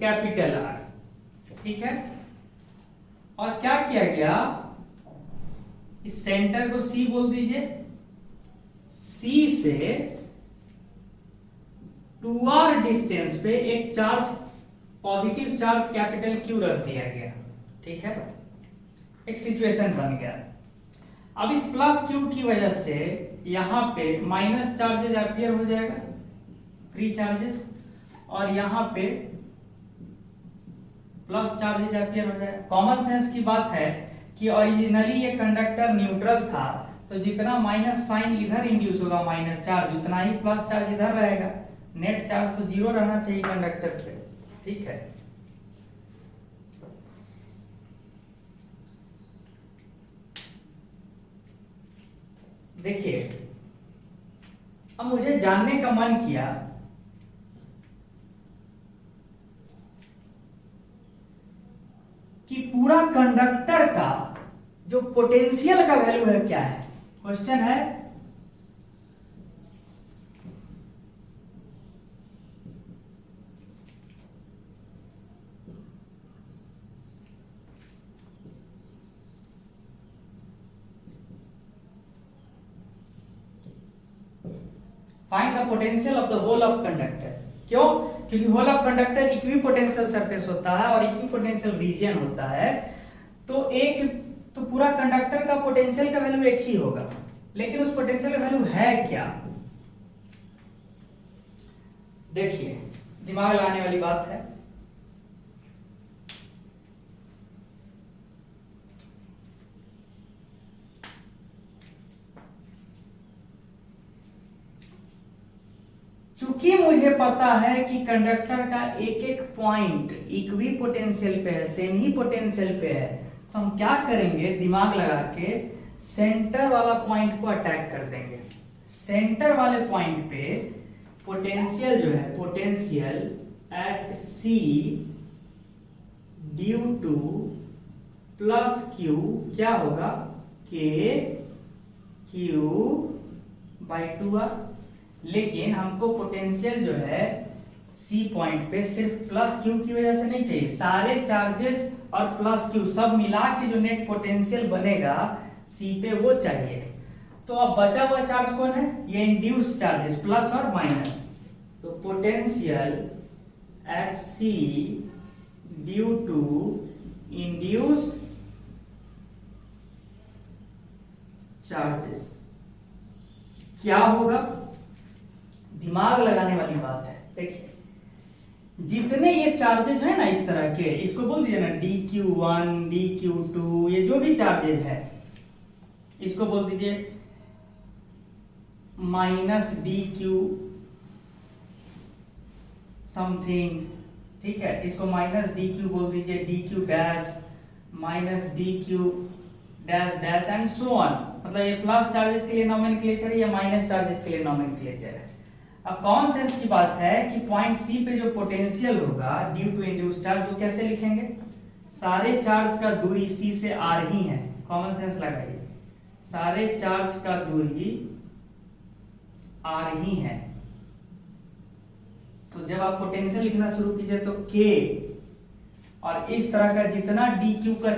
कैपिटल R। ठीक है, और क्या किया गया, इस सेंटर को C बोल दीजिए, C से 2r डिस्टेंस पे एक charge, positive charge capital Q रख दिया गया। ठीक है, एक सिचुएशन बन गया। अब इस प्लस Q की वजह से यहां पे माइनस चार्जेस अपीयर हो जाएगा, फ्री चार्जेस, और यहां पे प्लस चार्जेज अपीयर हो जाएगा। कॉमन सेंस की बात है कि ओरिजिनली ये कंडक्टर न्यूट्रल था, तो जितना माइनस साइन इधर इंड्यूस होगा माइनस चार्ज, उतना ही प्लस चार्ज इधर रहेगा। नेट चार्ज तो जीरो रहना चाहिए कंडक्टर पे। ठीक है, देखिए, अब मुझे जानने का मन किया कि पूरा कंडक्टर का जो पोटेंशियल का वैल्यू है क्या है। क्वेश्चन है find the potential of the whole of conductor. क्यों? क्योंकि whole of conductor equipotential surface होता है और इक्विपोटेंशियल रीजन होता है, तो पूरा कंडक्टर का पोटेंशियल का वैल्यू एक ही होगा, लेकिन उस पोटेंशियल का वैल्यू है क्या। देखिए, दिमाग लगाने वाली बात है। चूंकि मुझे पता है कि कंडक्टर का एक एक पॉइंट इक्वी पोटेंशियल पे है, सेम ही पोटेंशियल पे है, तो हम क्या करेंगे, दिमाग लगा के सेंटर वाला पॉइंट को अटैक कर देंगे। सेंटर वाले पॉइंट पे पोटेंशियल जो है, potential at C due to plus Q क्या होगा, के क्यू बाई 2r। लेकिन हमको पोटेंशियल जो है सी पॉइंट पे सिर्फ प्लस क्यू की वजह से नहीं चाहिए, सारे चार्जेस और प्लस क्यू सब मिला के जो नेट पोटेंशियल बनेगा सी पे वो चाहिए। तो अब बचा हुआ चार्ज कौन है, ये इंड्यूस्ड चार्जेस प्लस और माइनस। तो potential at C due to induced charges क्या होगा, दिमाग लगाने वाली बात है। देखिए, जितने ये चार्जेस है ना इस तरह के, इसको बोल दीजिए ना dq1 dq2, ये जो भी चार्जेस है इसको बोल दीजिए माइनस dq समथिंग, ठीक है, इसको माइनस डी क्यू बोल दीजिए, D Q dash minus D Q dash dash and so on. मतलब ये प्लस चार्जेस के लिए नोमेनक्लेचर है या माइनस चार्जेस के लिए नोमेनक्लेचर है। अब कॉमन सेंस की बात है कि पॉइंट सी पे जो पोटेंशियल होगा ड्यू टू इंड्यूस चार्ज, वो कैसे लिखेंगे? सारे चार्ज का दूरी सी से आर ही है, कॉमन सेंस लगाइए, सारे चार्ज का दूरी आर ही है। तो जब आप पोटेंशियल लिखना शुरू कीजिए तो के और इस तरह का जितना डी क्यू का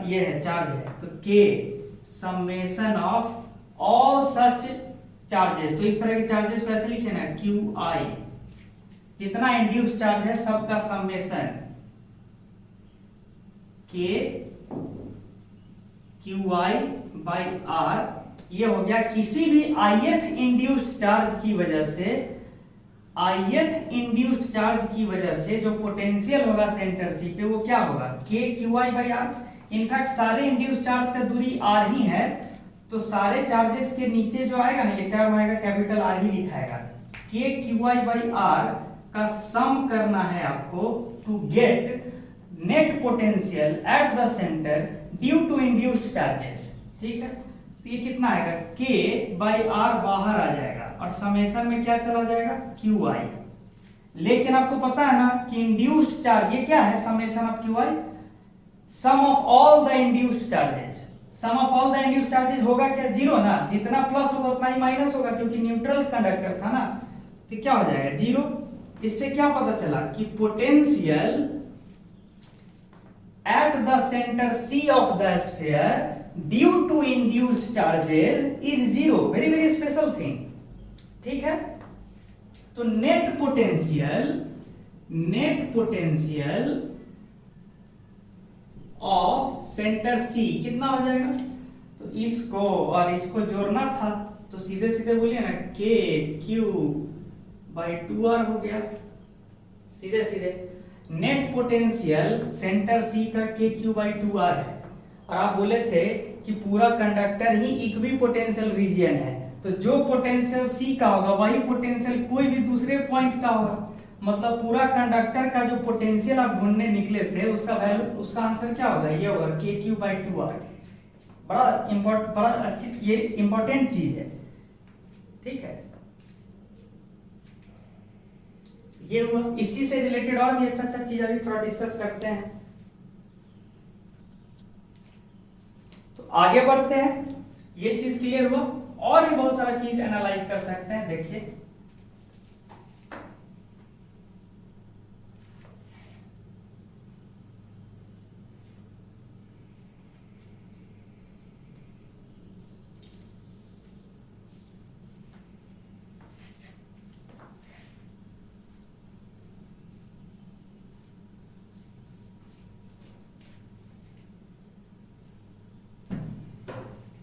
ये है चार्ज है तो के summation of all such charges. तो इस तरह के चार्जेस को ऐसे लिखे ना क्यू आई, जितना इंड्यूस चार्ज है सबका समेशन के क्यू आई बाई आर। ये हो गया किसी भी ith इंड्यूस्ड चार्ज की वजह से, ith इंड्यूस्ड चार्ज की वजह से जो पोटेंशियल होगा सेंटर सी पे वो क्या होगा? K Q I by R. In fact सारे इंड्यूस्ड चार्ज का दूरी आर ही है, तो सारे चार्जेस के नीचे जो आएगा ना ये टर्म आएगा कैपिटल आर ही लिखाएगा। के क्यू आई बाई आर का सम करना है आपको to get net potential at the centre due to induced charges, ठीक है। तो ये कितना आएगा? के बाई आर बाहर आ जाएगा और समेशन में क्या चला जाएगा? Q I. लेकिन आपको पता है ना कि इंड्यूस्ड चार्ज ये क्या है? Summation of Q I, sum of all the induced charges. Sum of all the induced charges होगा क्या? जीरो ना, जितना प्लस होगा उतना ही माइनस होगा क्योंकि न्यूट्रल कंडक्टर था ना, तो क्या हो जाएगा? जीरो। इससे क्या पता चला कि potential at the center C of the sphere due to induced charges is zero, very very special thing, ठीक है। तो net potential of centre C कितना हो जाएगा? तो इसको और इसको जोड़ना था तो सीधे सीधे बोलिए ना के क्यू बाई 2r हो गया, सीधे सीधे। नेट पोटेंशियल सेंटर सी का के क्यू बाई 2r है और आप बोले थे कि पूरा कंडक्टर ही इक्वी पोटेंशियल रीजियन है, तो जो पोटेंशियल सी का होगा वही पोटेंशियल कोई भी दूसरे पॉइंट का होगा। मतलब पूरा कंडक्टर का जो पोटेंशियल आप ढूंढने निकले थे उसका वैल्यू, उसका आंसर क्या होगा? ये होगा के क्यू बाई 2r। बड़ा अच्छी ये इंपॉर्टेंट चीज है, ठीक है। ये हुआ। इसी से रिलेटेड और भी अच्छा चीज अभी थोड़ा डिस्कस करते हैं। तो आगे बढ़ते हैं, ये चीज क्लियर हुआ। और भी बहुत सारा चीज एनालाइज कर सकते हैं, देखिए।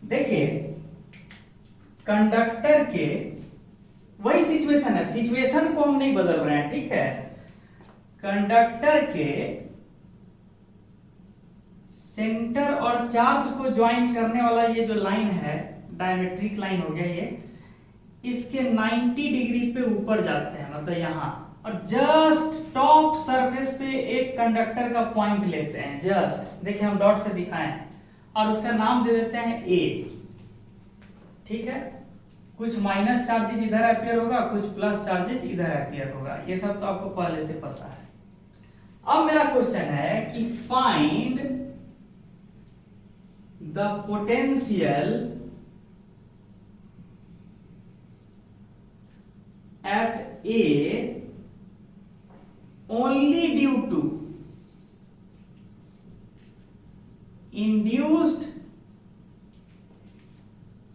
देखिए कंडक्टर के वही सिचुएशन है, सिचुएशन को हम नहीं बदल रहे हैं, ठीक है। कंडक्टर के सेंटर और चार्ज को ज्वाइन करने वाला ये जो लाइन है, डायमेट्रिक लाइन हो गया ये, इसके 90 डिग्री पे ऊपर जाते हैं, मतलब यहां, और जस्ट टॉप सरफेस पे एक कंडक्टर का पॉइंट लेते हैं। जस्ट देखिए हम डॉट से दिखाएं और उसका नाम दे देते हैं ए, ठीक है। कुछ माइनस चार्जेस इधर अपियर होगा, कुछ प्लस चार्जेस इधर अपियर होगा, ये सब तो आपको पहले से पता है। अब मेरा क्वेश्चन है कि find the potential at A only due to induced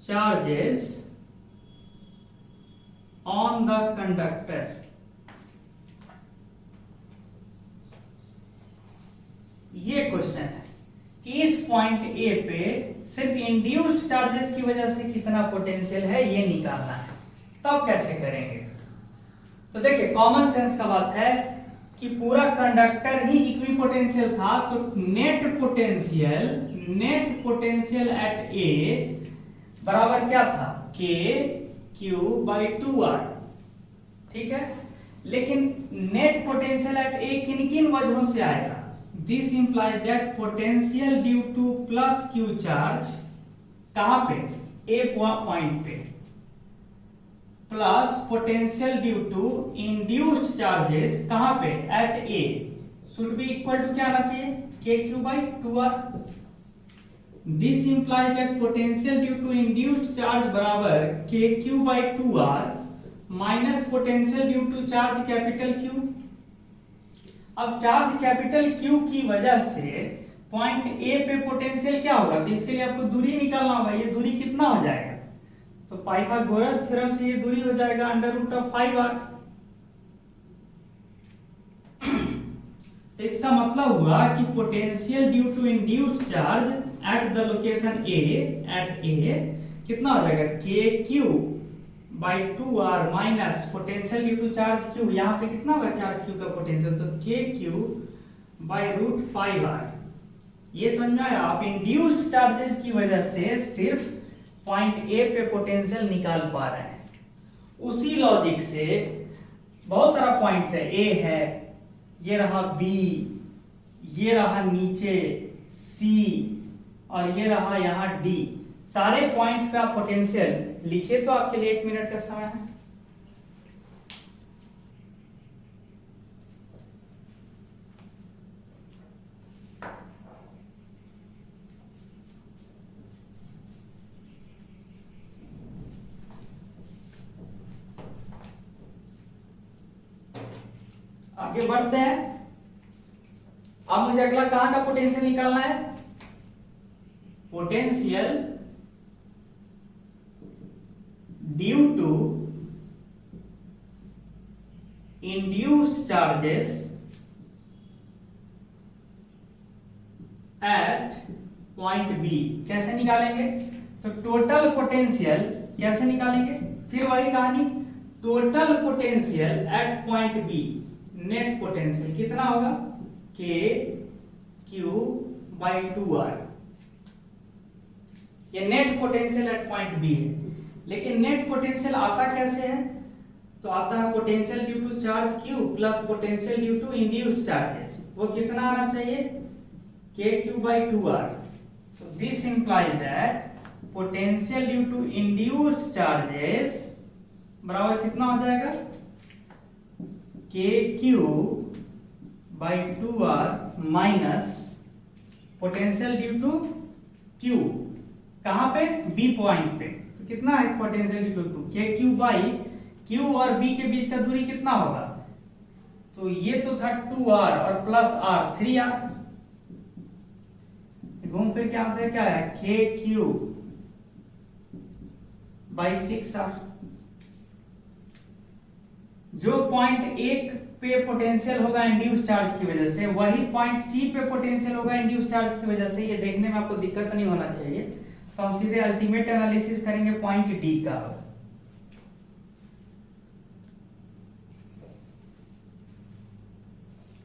charges on the conductor। ये क्वेश्चन है कि इस पॉइंट ए पे सिर्फ इंड्यूस्ड चार्जेस की वजह से कितना पोटेंशियल है ये निकालना है। तब कैसे करेंगे? तो देखिए कॉमन सेंस का बात है कि पूरा कंडक्टर ही इक्वी पोटेंशियल था, तो नेट पोटेंशियल एट ए बराबर क्या था? के क्यू बाई 2r, ठीक है। लेकिन नेट पोटेंशियल एट ए किन किन वजहों से आएगा? This implies that potential due to plus Q charge कहां पे? ए पॉइंट पे, plus potential due to induced charges कहां पे? At A should be equal to क्या आना चाहिए? K Q by 2r। This implies that potential due to induced charge बराबर K Q by 2r minus potential due to charge capital Q. अब charge capital Q की वजह से point A पे potential क्या होगा? तो इसके लिए आपको दूरी निकालना होगा। ये दूरी कितना हो जाएगा? तो पाइथागोरस थ्योरम से ये दूरी हो जाएगा √5r। तो इसका मतलब हुआ कि potential due to induced charge at the location A, at A कितना हो जाएगा? K Q by 2r minus potential due to charge Q. यहां पे कितना होगा चार्ज क्यू का पोटेंशियल? तो के क्यू बाई √5r। ये समझ में आया? आप इंड्यूस्ड चार्जेस की वजह से सिर्फ पॉइंट ए पे पोटेंशियल निकाल पा रहे हैं। उसी लॉजिक से बहुत सारा पॉइंट्स है, ए है, ये रहा बी, ये रहा नीचे सी, और ये रहा यहां डी। सारे पॉइंट्स पे आप पोटेंशियल लिखे तो आपके लिए 1 मिनट का समय है। आगे बढ़ते हैं। अब मुझे अगला कहां का पोटेंशियल निकालना है? Potential due to induced charges at point B. कैसे निकालेंगे? तो टोटल पोटेंशियल कैसे निकालेंगे? फिर वही कहानी, total potential at point B, net potential कितना होगा? K Q by 2r। ये net potential at point B है। लेकिन नेट पोटेंशियल आता कैसे है? तो आता है potential due to charge Q plus potential due to induced charges. वो कितना आना चाहिए? K Q by 2r। तो this implies that potential due to induced charges बराबर कितना हो जाएगा? K Q by 2r minus potential due to Q कहां पे? बी पॉइंट पे। तो कितना है potential due to? K Q by Q और बी के बीच का दूरी कितना होगा? तो ये तो था 2r और प्लस r 3r। घूम फिर के आंसर क्या है? के क्यू बाई 6r। जो पॉइंट एक पे पोटेंशियल होगा इंड्यूस चार्ज की वजह से, वही पॉइंट सी पे पोटेंशियल होगा इंड्यूस चार्ज की वजह से। ये देखने में आपको दिक्कत नहीं होना चाहिए। तो हम सीधे अल्टीमेट एनालिसिस करेंगे पॉइंट डी का।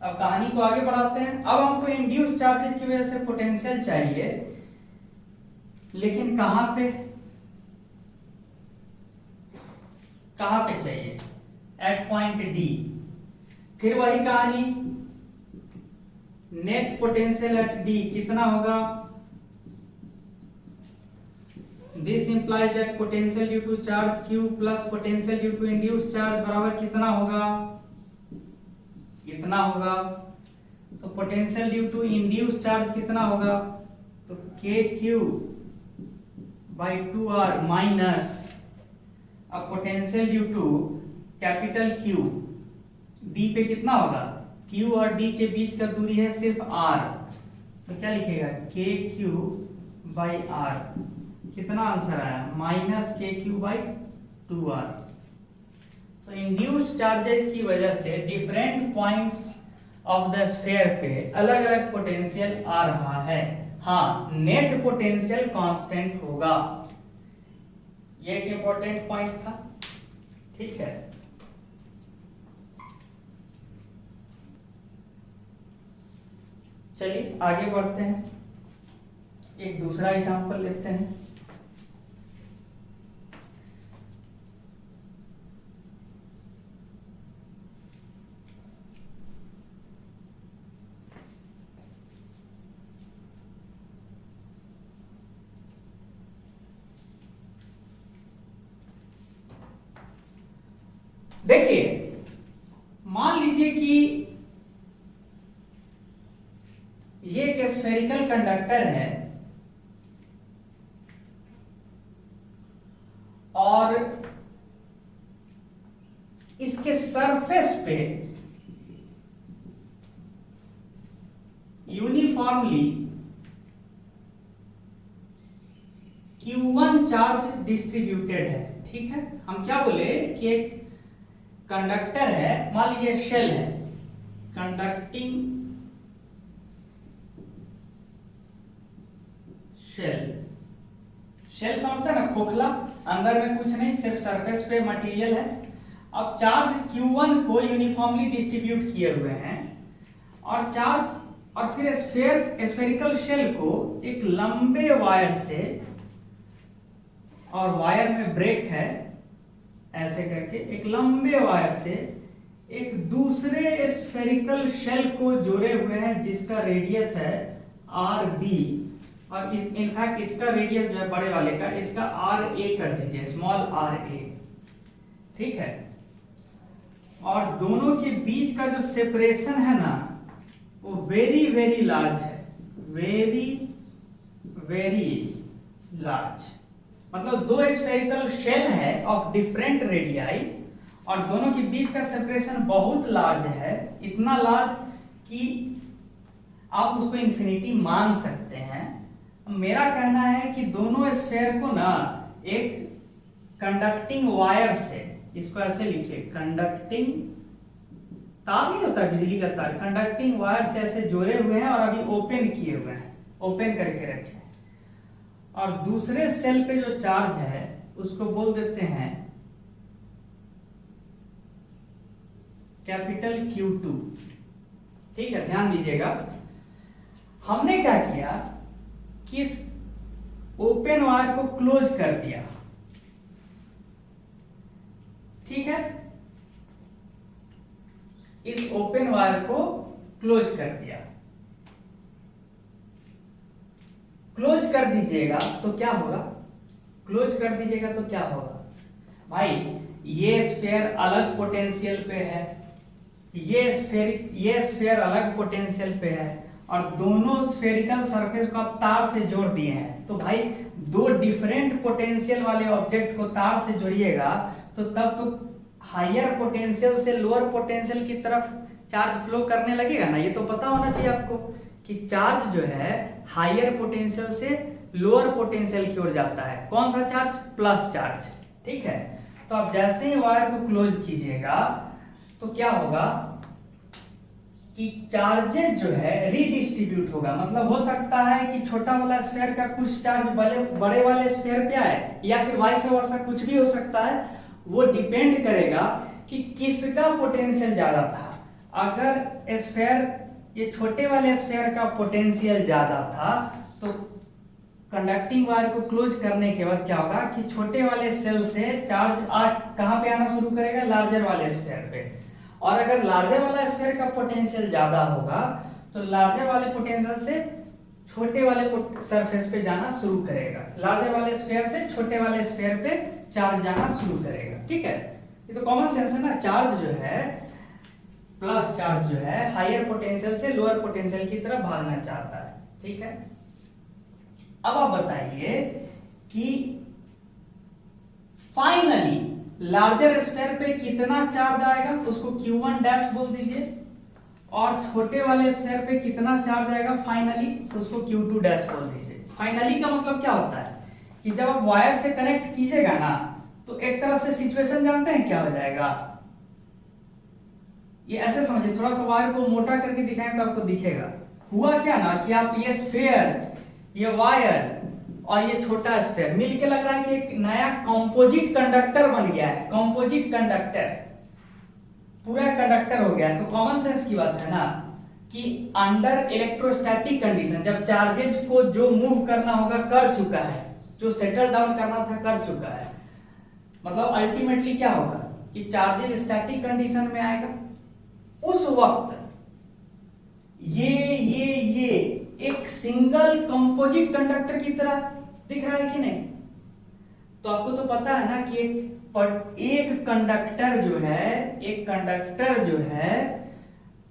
अब कहानी को आगे बढ़ाते हैं। अब हमको इंड्यूस चार्जेस की वजह से पोटेंशियल चाहिए, लेकिन कहां पे? कहां पे चाहिए? At point D. फिर वही कहानी, नेट पोटेंशियल एट डी कितना होगा? This implies that potential due to charge Q plus potential due to induced charge बराबर कितना होगा? कितना होगा? तो potential due to induced charge कितना होगा? तो K Q by 2r minus अब potential due to capital Q D पे कितना होगा? क्यू और डी के बीच का दूरी है सिर्फ r। तो क्या लिखेगा? के क्यू बाई r। कितना आंसर आया? माइनस के क्यू बाई 2r। तो इंड्यूस्ड चार्जेस की वजह से different points of the sphere पे अलग अलग पोटेंशियल आ रहा है। हाँ, नेट पोटेंशियल कांस्टेंट होगा। ये एक इंपॉर्टेंट पॉइंट था। ठीक है, चलिए आगे बढ़ते हैं। एक दूसरा एग्जांपल लेते हैं। देखिए मान लीजिए कि ये एक स्फेरिकल कंडक्टर है और इसके सरफेस पे यूनिफॉर्मली Q1 चार्ज डिस्ट्रीब्यूटेड है। ठीक है, हम क्या बोले कि एक कंडक्टर है, मान लीजिए शेल है, कंडक्टिंग शेल। शेल समझते हैं ना, खोखला, अंदर में कुछ नहीं, सिर्फ सरफेस पे मटेरियल है। अब चार्ज Q1 को यूनिफॉर्मली डिस्ट्रीब्यूट किए हुए हैं और चार्ज और फिर स्फेरिकल शेल को एक लंबे वायर से, और वायर में ब्रेक है, ऐसे करके एक लंबे वायर से एक दूसरे स्फेरिकल शेल को जोड़े हुए हैं जिसका रेडियस है RB, और इनफैक्ट इसका रेडियस जो है बड़े वाले का, इसका RA कर दीजिए, स्मॉल RA। ठीक है, और दोनों के बीच का जो सेपरेशन है ना वो वेरी वेरी लार्ज है, वेरी वेरी लार्ज। मतलब दो स्फेरिकल शेल है ऑफ डिफरेंट रेडियाई और दोनों के बीच का सेपरेशन बहुत लार्ज है, इतना लार्ज कि आप उसको इंफिनिटी मान सकते हैं। मेरा कहना है कि दोनों स्फेयर को ना एक कंडक्टिंग वायर से, इसको ऐसे लिखिए, कंडक्टिंग तार नहीं होता बिजली का तार, कंडक्टिंग वायर से ऐसे जोड़े हुए हैं और अभी ओपन किए हुए हैं, ओपन करके रखे हैं। और दूसरे सेल पे जो चार्ज है उसको बोल देते हैं कैपिटल Q2। ठीक है, ध्यान दीजिएगा, हमने क्या किया कि इस ओपन वायर को क्लोज कर दिया। ठीक है, इस ओपन वायर को क्लोज कर दिया। क्लोज कर दीजिएगा तो क्या होगा, क्लोज कर दीजिएगा तो क्या होगा भाई, ये स्फेयर अलग पोटेंशियल पे है, ये स्फेयर अलग पोटेंशियल पे है, और दोनों स्फेरिकल सरफेस को आप तार से जोड़ दिए हैं। तो भाई दो डिफरेंट पोटेंशियल वाले ऑब्जेक्ट को तार से जोड़िएगा तो तब तो हायर पोटेंशियल से लोअर पोटेंशियल की तरफ चार्ज फ्लो करने लगेगा ना। ये तो पता होना चाहिए आपको कि चार्ज जो है हायर पोटेंशियल से लोअर पोटेंशियल की ओर जाता है। कौन सा चार्ज? Plus charge. ठीक है, तो आप जैसे ही वायर को क्लोज कीजिएगा तो क्या होगा कि चार्जेस जो है रीडिस्ट्रीब्यूट होगा। मतलब हो सकता है कि छोटा वाला स्फीयर का कुछ चार्ज बड़े वाले स्फीयर पे आए, या फिर वाइस वर्सा, कुछ भी हो सकता है। वो डिपेंड करेगा कि किसका पोटेंशियल ज्यादा था। अगर स्फीयर, ये छोटे वाले स्फीयर का पोटेंशियल ज्यादा था तो कंडक्टिंग वायर को क्लोज करने के बाद क्या होगा कि छोटे वाले सेल से चार्ज कहां पे आना शुरू करेगा? लार्जर वाले स्फीयर पे। और अगर लार्जर वाला स्फीयर का पोटेंशियल ज्यादा होगा तो लार्जर वाले पोटेंशियल से छोटे वाले सरफेस पे जाना शुरू करेगा। लार्जर वाले स्फीयर से छोटे वाले स्फीयर पे चार्ज जाना शुरू करेगा। ठीक है, ये तो कॉमन सेंस है ना। चार्ज जो है, प्लस चार्ज जो है हायर पोटेंशियल से लोअर पोटेंशियल की तरफ भागना चाहता है। ठीक है, अब आप बताइए कि फाइनली लार्जर स्फीयर पे कितना चार्ज आएगा, उसको Q1 डैश बोल दीजिए, और छोटे वाले स्फीयर पे कितना चार्ज आएगा फाइनली, उसको Q2 डैश बोल दीजिए। फाइनली का मतलब क्या होता है कि जब आप वायर से कनेक्ट कीजिएगा ना तो एक तरह से सिचुएशन जानते हैं क्या हो जाएगा। ये ऐसे समझिए, थोड़ा सा वायर को मोटा करके दिखाएं तो आपको दिखेगा। हुआ क्या ना कि आप ये स्फीयर, ये वायर और ये छोटा स्फीयर मिलके लग रहा है कि एक नया कंपोजिट कंडक्टर बन गया है। कंपोजिट कंडक्टर, पूरा कंडक्टर हो गया है। तो कॉमन सेंस की बात है ना कि अंडर इलेक्ट्रोस्टैटिक कंडीशन, जब चार्जेस को जो मूव करना होगा कर चुका है, जो सेटल डाउन करना था कर चुका है, मतलब अल्टीमेटली क्या होगा कि चार्जेस स्टैटिक कंडीशन में आएगा। उस वक्त ये एक सिंगल कंपोजिट कंडक्टर की तरह दिख रहा है कि नहीं? तो आपको तो पता है ना कि एक कंडक्टर जो है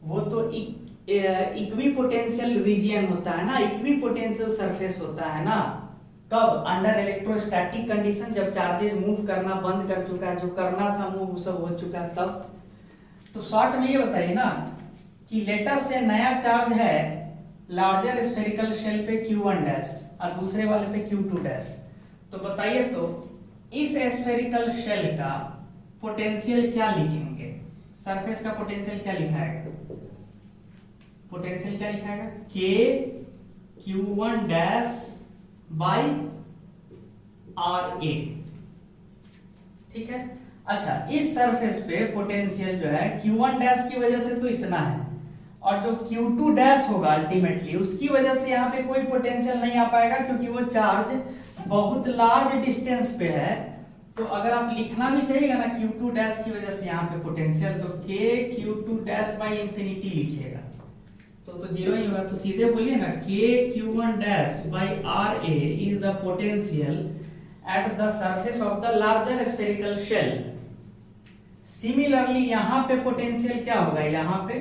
वो तो इक्विपोटेंशियल रीजियन होता है ना, इक्विपोटेंशियल सरफेस होता है ना। कब? अंडर इलेक्ट्रोस्टैटिक कंडीशन, जब चार्जेस मूव करना बंद कर चुका है, जो करना था मूव सब हो चुका है तब। तो शॉर्ट में ये बताइए ना कि लेटर से नया चार्ज है लार्जर स्फेरिकल शेल पे Q1 डैश और दूसरे वाले पे Q2 डैश। तो बताइए तो इस स्फेरिकल शेल का पोटेंशियल क्या लिखेंगे? सरफेस का पोटेंशियल क्या लिखाएगा? पोटेंशियल क्या लिखाएगा? K Q1 dash by RA। ठीक है। अच्छा, इस सरफेस पे पोटेंशियल जो है Q1 डैश की वजह से तो इतना है, और जो Q2 डैश होगा अल्टीमेटली उसकी वजह से यहाँ पे कोई पोटेंशियल नहीं आ पाएगा, क्योंकि वो चार्ज बहुत लार्ज डिस्टेंस पे है। तो अगर आप लिखना भी चाहिएगा ना Q2 डैश की वजह से यहाँ पे पोटेंशियल, तो K Q2 dash by infinity लिखिएगा तो जीरो ही होगा। तो सीधे बोलिए ना K Q1 dash by RA is the potential at the surface of the larger spherical shell. Similarly यहां पे पोटेंशियल क्या होगा? यहां पे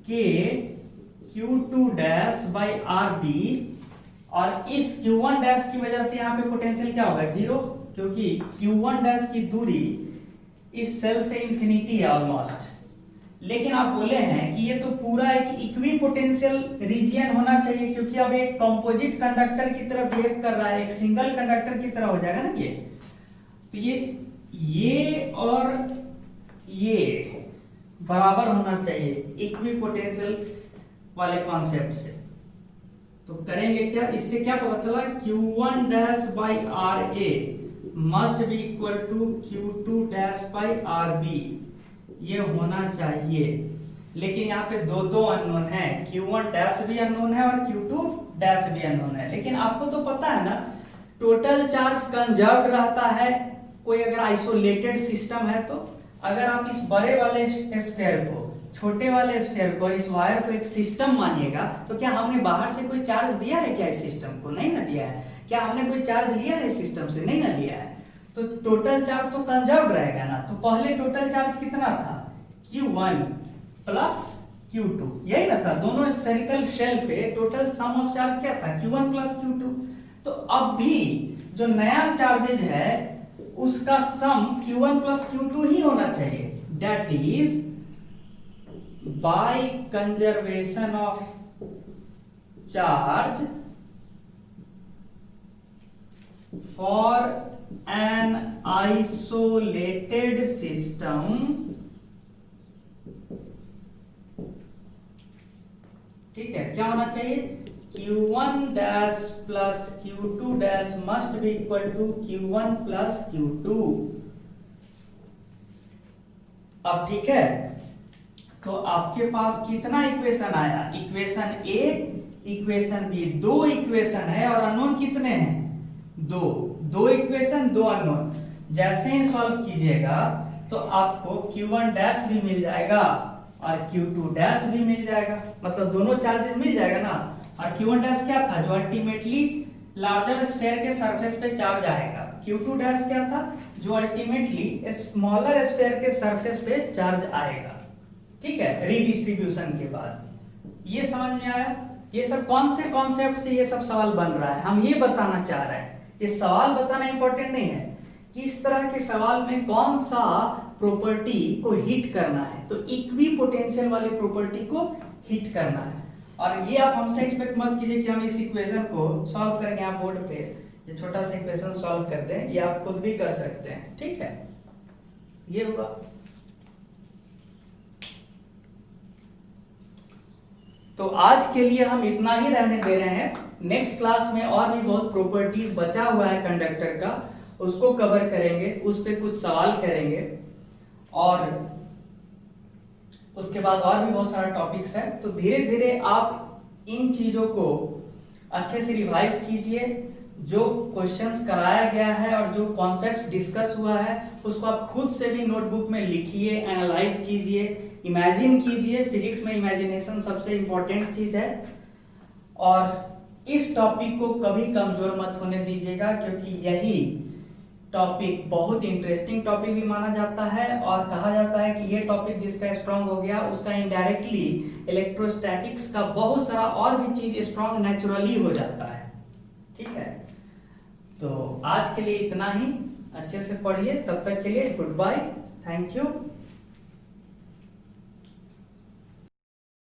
K Q2 dash by RB, और इस Q1 डैश की वजह से यहां पे पोटेंशियल क्या होगा? जीरो, क्योंकि Q1 डैश की दूरी इस सेल से इंफिनिटी है ऑलमोस्ट। लेकिन आप बोले हैं कि ये तो पूरा एक इक्विपोटेंशियल रीजियन होना चाहिए, क्योंकि अब एक कंपोजिट कंडक्टर की तरह बिहेव कर रहा है, एक सिंगल कंडक्टर की तरह हो जाएगा ना ये। तो ये और ये बराबर होना चाहिए इक्विपोटेंशियल वाले कॉन्सेप्ट से। तो करेंगे क्या? इससे क्या पता चला? Q1 dash by RA must be equal to Q2 dash by RB, ये होना चाहिए। लेकिन यहाँ पे दो अननोन है, Q1 डैश भी अननोन है और Q2 डैश भी अननोन है। लेकिन आपको तो पता है ना टोटल चार्ज कंजर्व्ड रहता है कोई अगर आइसोलेटेड सिस्टम है तो। अगर आप इस बड़े वाले स्फीयर को, छोटे वाले स्फीयर को, इस वायर को एक सिस्टम मानिएगा, तो क्या हमने बाहर से कोई चार्ज दिया है क्या इस सिस्टम को? नहीं ना दिया है। क्या हमने कोई चार्ज लिया है इस सिस्टम से? नहीं ना लिया है। तो टोटल चार्ज तो कंजर्व्ड रहेगा ना। तो पहले टोटल चार्ज कितना था? Q1 प्लस Q2, यही ना था। दोनों स्फेरिकल शेल पे टोटल सम ऑफ चार्ज क्या था? Q1 plus Q2। तो अब भी जो नया चार्जेज है उसका सम Q1 प्लस Q2 ही होना चाहिए। That is by conservation of charge for an isolated system ठीक है, क्या होना चाहिए? Q1 dash plus Q2 dash must be equal to Q1 plus Q2। अब ठीक है, तो आपके पास कितना इक्वेशन आया? इक्वेशन ए, इक्वेशन बी, दो इक्वेशन है और अननोन कितने हैं? दो इक्वेशन, दो अननोन। जैसे ही सॉल्व कीजिएगा तो आपको Q1 डैश भी मिल जाएगा और Q2 डैश भी मिल जाएगा, मतलब दोनों चार्जेस मिल जाएगा ना। और Q1 डैश क्या था? जो अल्टीमेटली लार्जर स्फीयर के सरफेस पे चार्ज आएगा। Q2 डैश क्या था? जो अल्टीमेटली स्मॉलर स्फीयर के सरफेस पे चार्ज आएगा। ठीक है, रीडिस्ट्रीब्यूशन के बाद। ये समझ में आया? ये सब कौन से कॉन्सेप्ट से ये सब सवाल बन रहा है, हम ये बताना चाह रहे हैं। ये सवाल बताना इंपॉर्टेंट नहीं है कि इस तरह के सवाल में कौन सा प्रॉपर्टी को हिट करना है, तो इक्विपोटेंशियल वाली प्रॉपर्टी को हिट करना है। और ये आप हमसे एक्सपेक्ट मत कीजिए कि हम इस इक्वेशन को सॉल्व करेंगे। आप बोर्ड पे ये छोटा सा इक्वेशन सॉल्व करते हैं, ये आप खुद भी कर सकते हैं। ठीक है, ये होगा। तो आज के लिए हम इतना ही रहने दे रहे हैं। नेक्स्ट क्लास में और भी बहुत प्रॉपर्टीज बचा हुआ है कंडक्टर का, उसको कवर करेंगे, उस पे कुछ सवाल करेंगे और उसके बाद और भी बहुत सारा टॉपिक्स है। तो धीरे धीरे आप इन चीजों को अच्छे से रिवाइज कीजिए। जो क्वेश्चंस कराया गया है और जो कॉन्सेप्ट्स डिस्कस हुआ है उसको आप खुद से भी नोटबुक में लिखिए, एनालाइज कीजिए, इमेजिन कीजिए। फिजिक्स में इमेजिनेशन सबसे इंपॉर्टेंट चीज है। और इस टॉपिक को कभी कमजोर मत होने दीजिएगा, क्योंकि यही टॉपिक बहुत इंटरेस्टिंग टॉपिक भी माना जाता है और कहा जाता है कि ये टॉपिक जिसका स्ट्रांग हो गया उसका इनडायरेक्टली इलेक्ट्रोस्टैटिक्स का बहुत सारा और भी चीज स्ट्रांग नेचुरली हो जाता है। ठीक है, तो आज के लिए इतना ही। अच्छे से पढ़िए, तब तक के लिए गुड बाय, थैंक यू।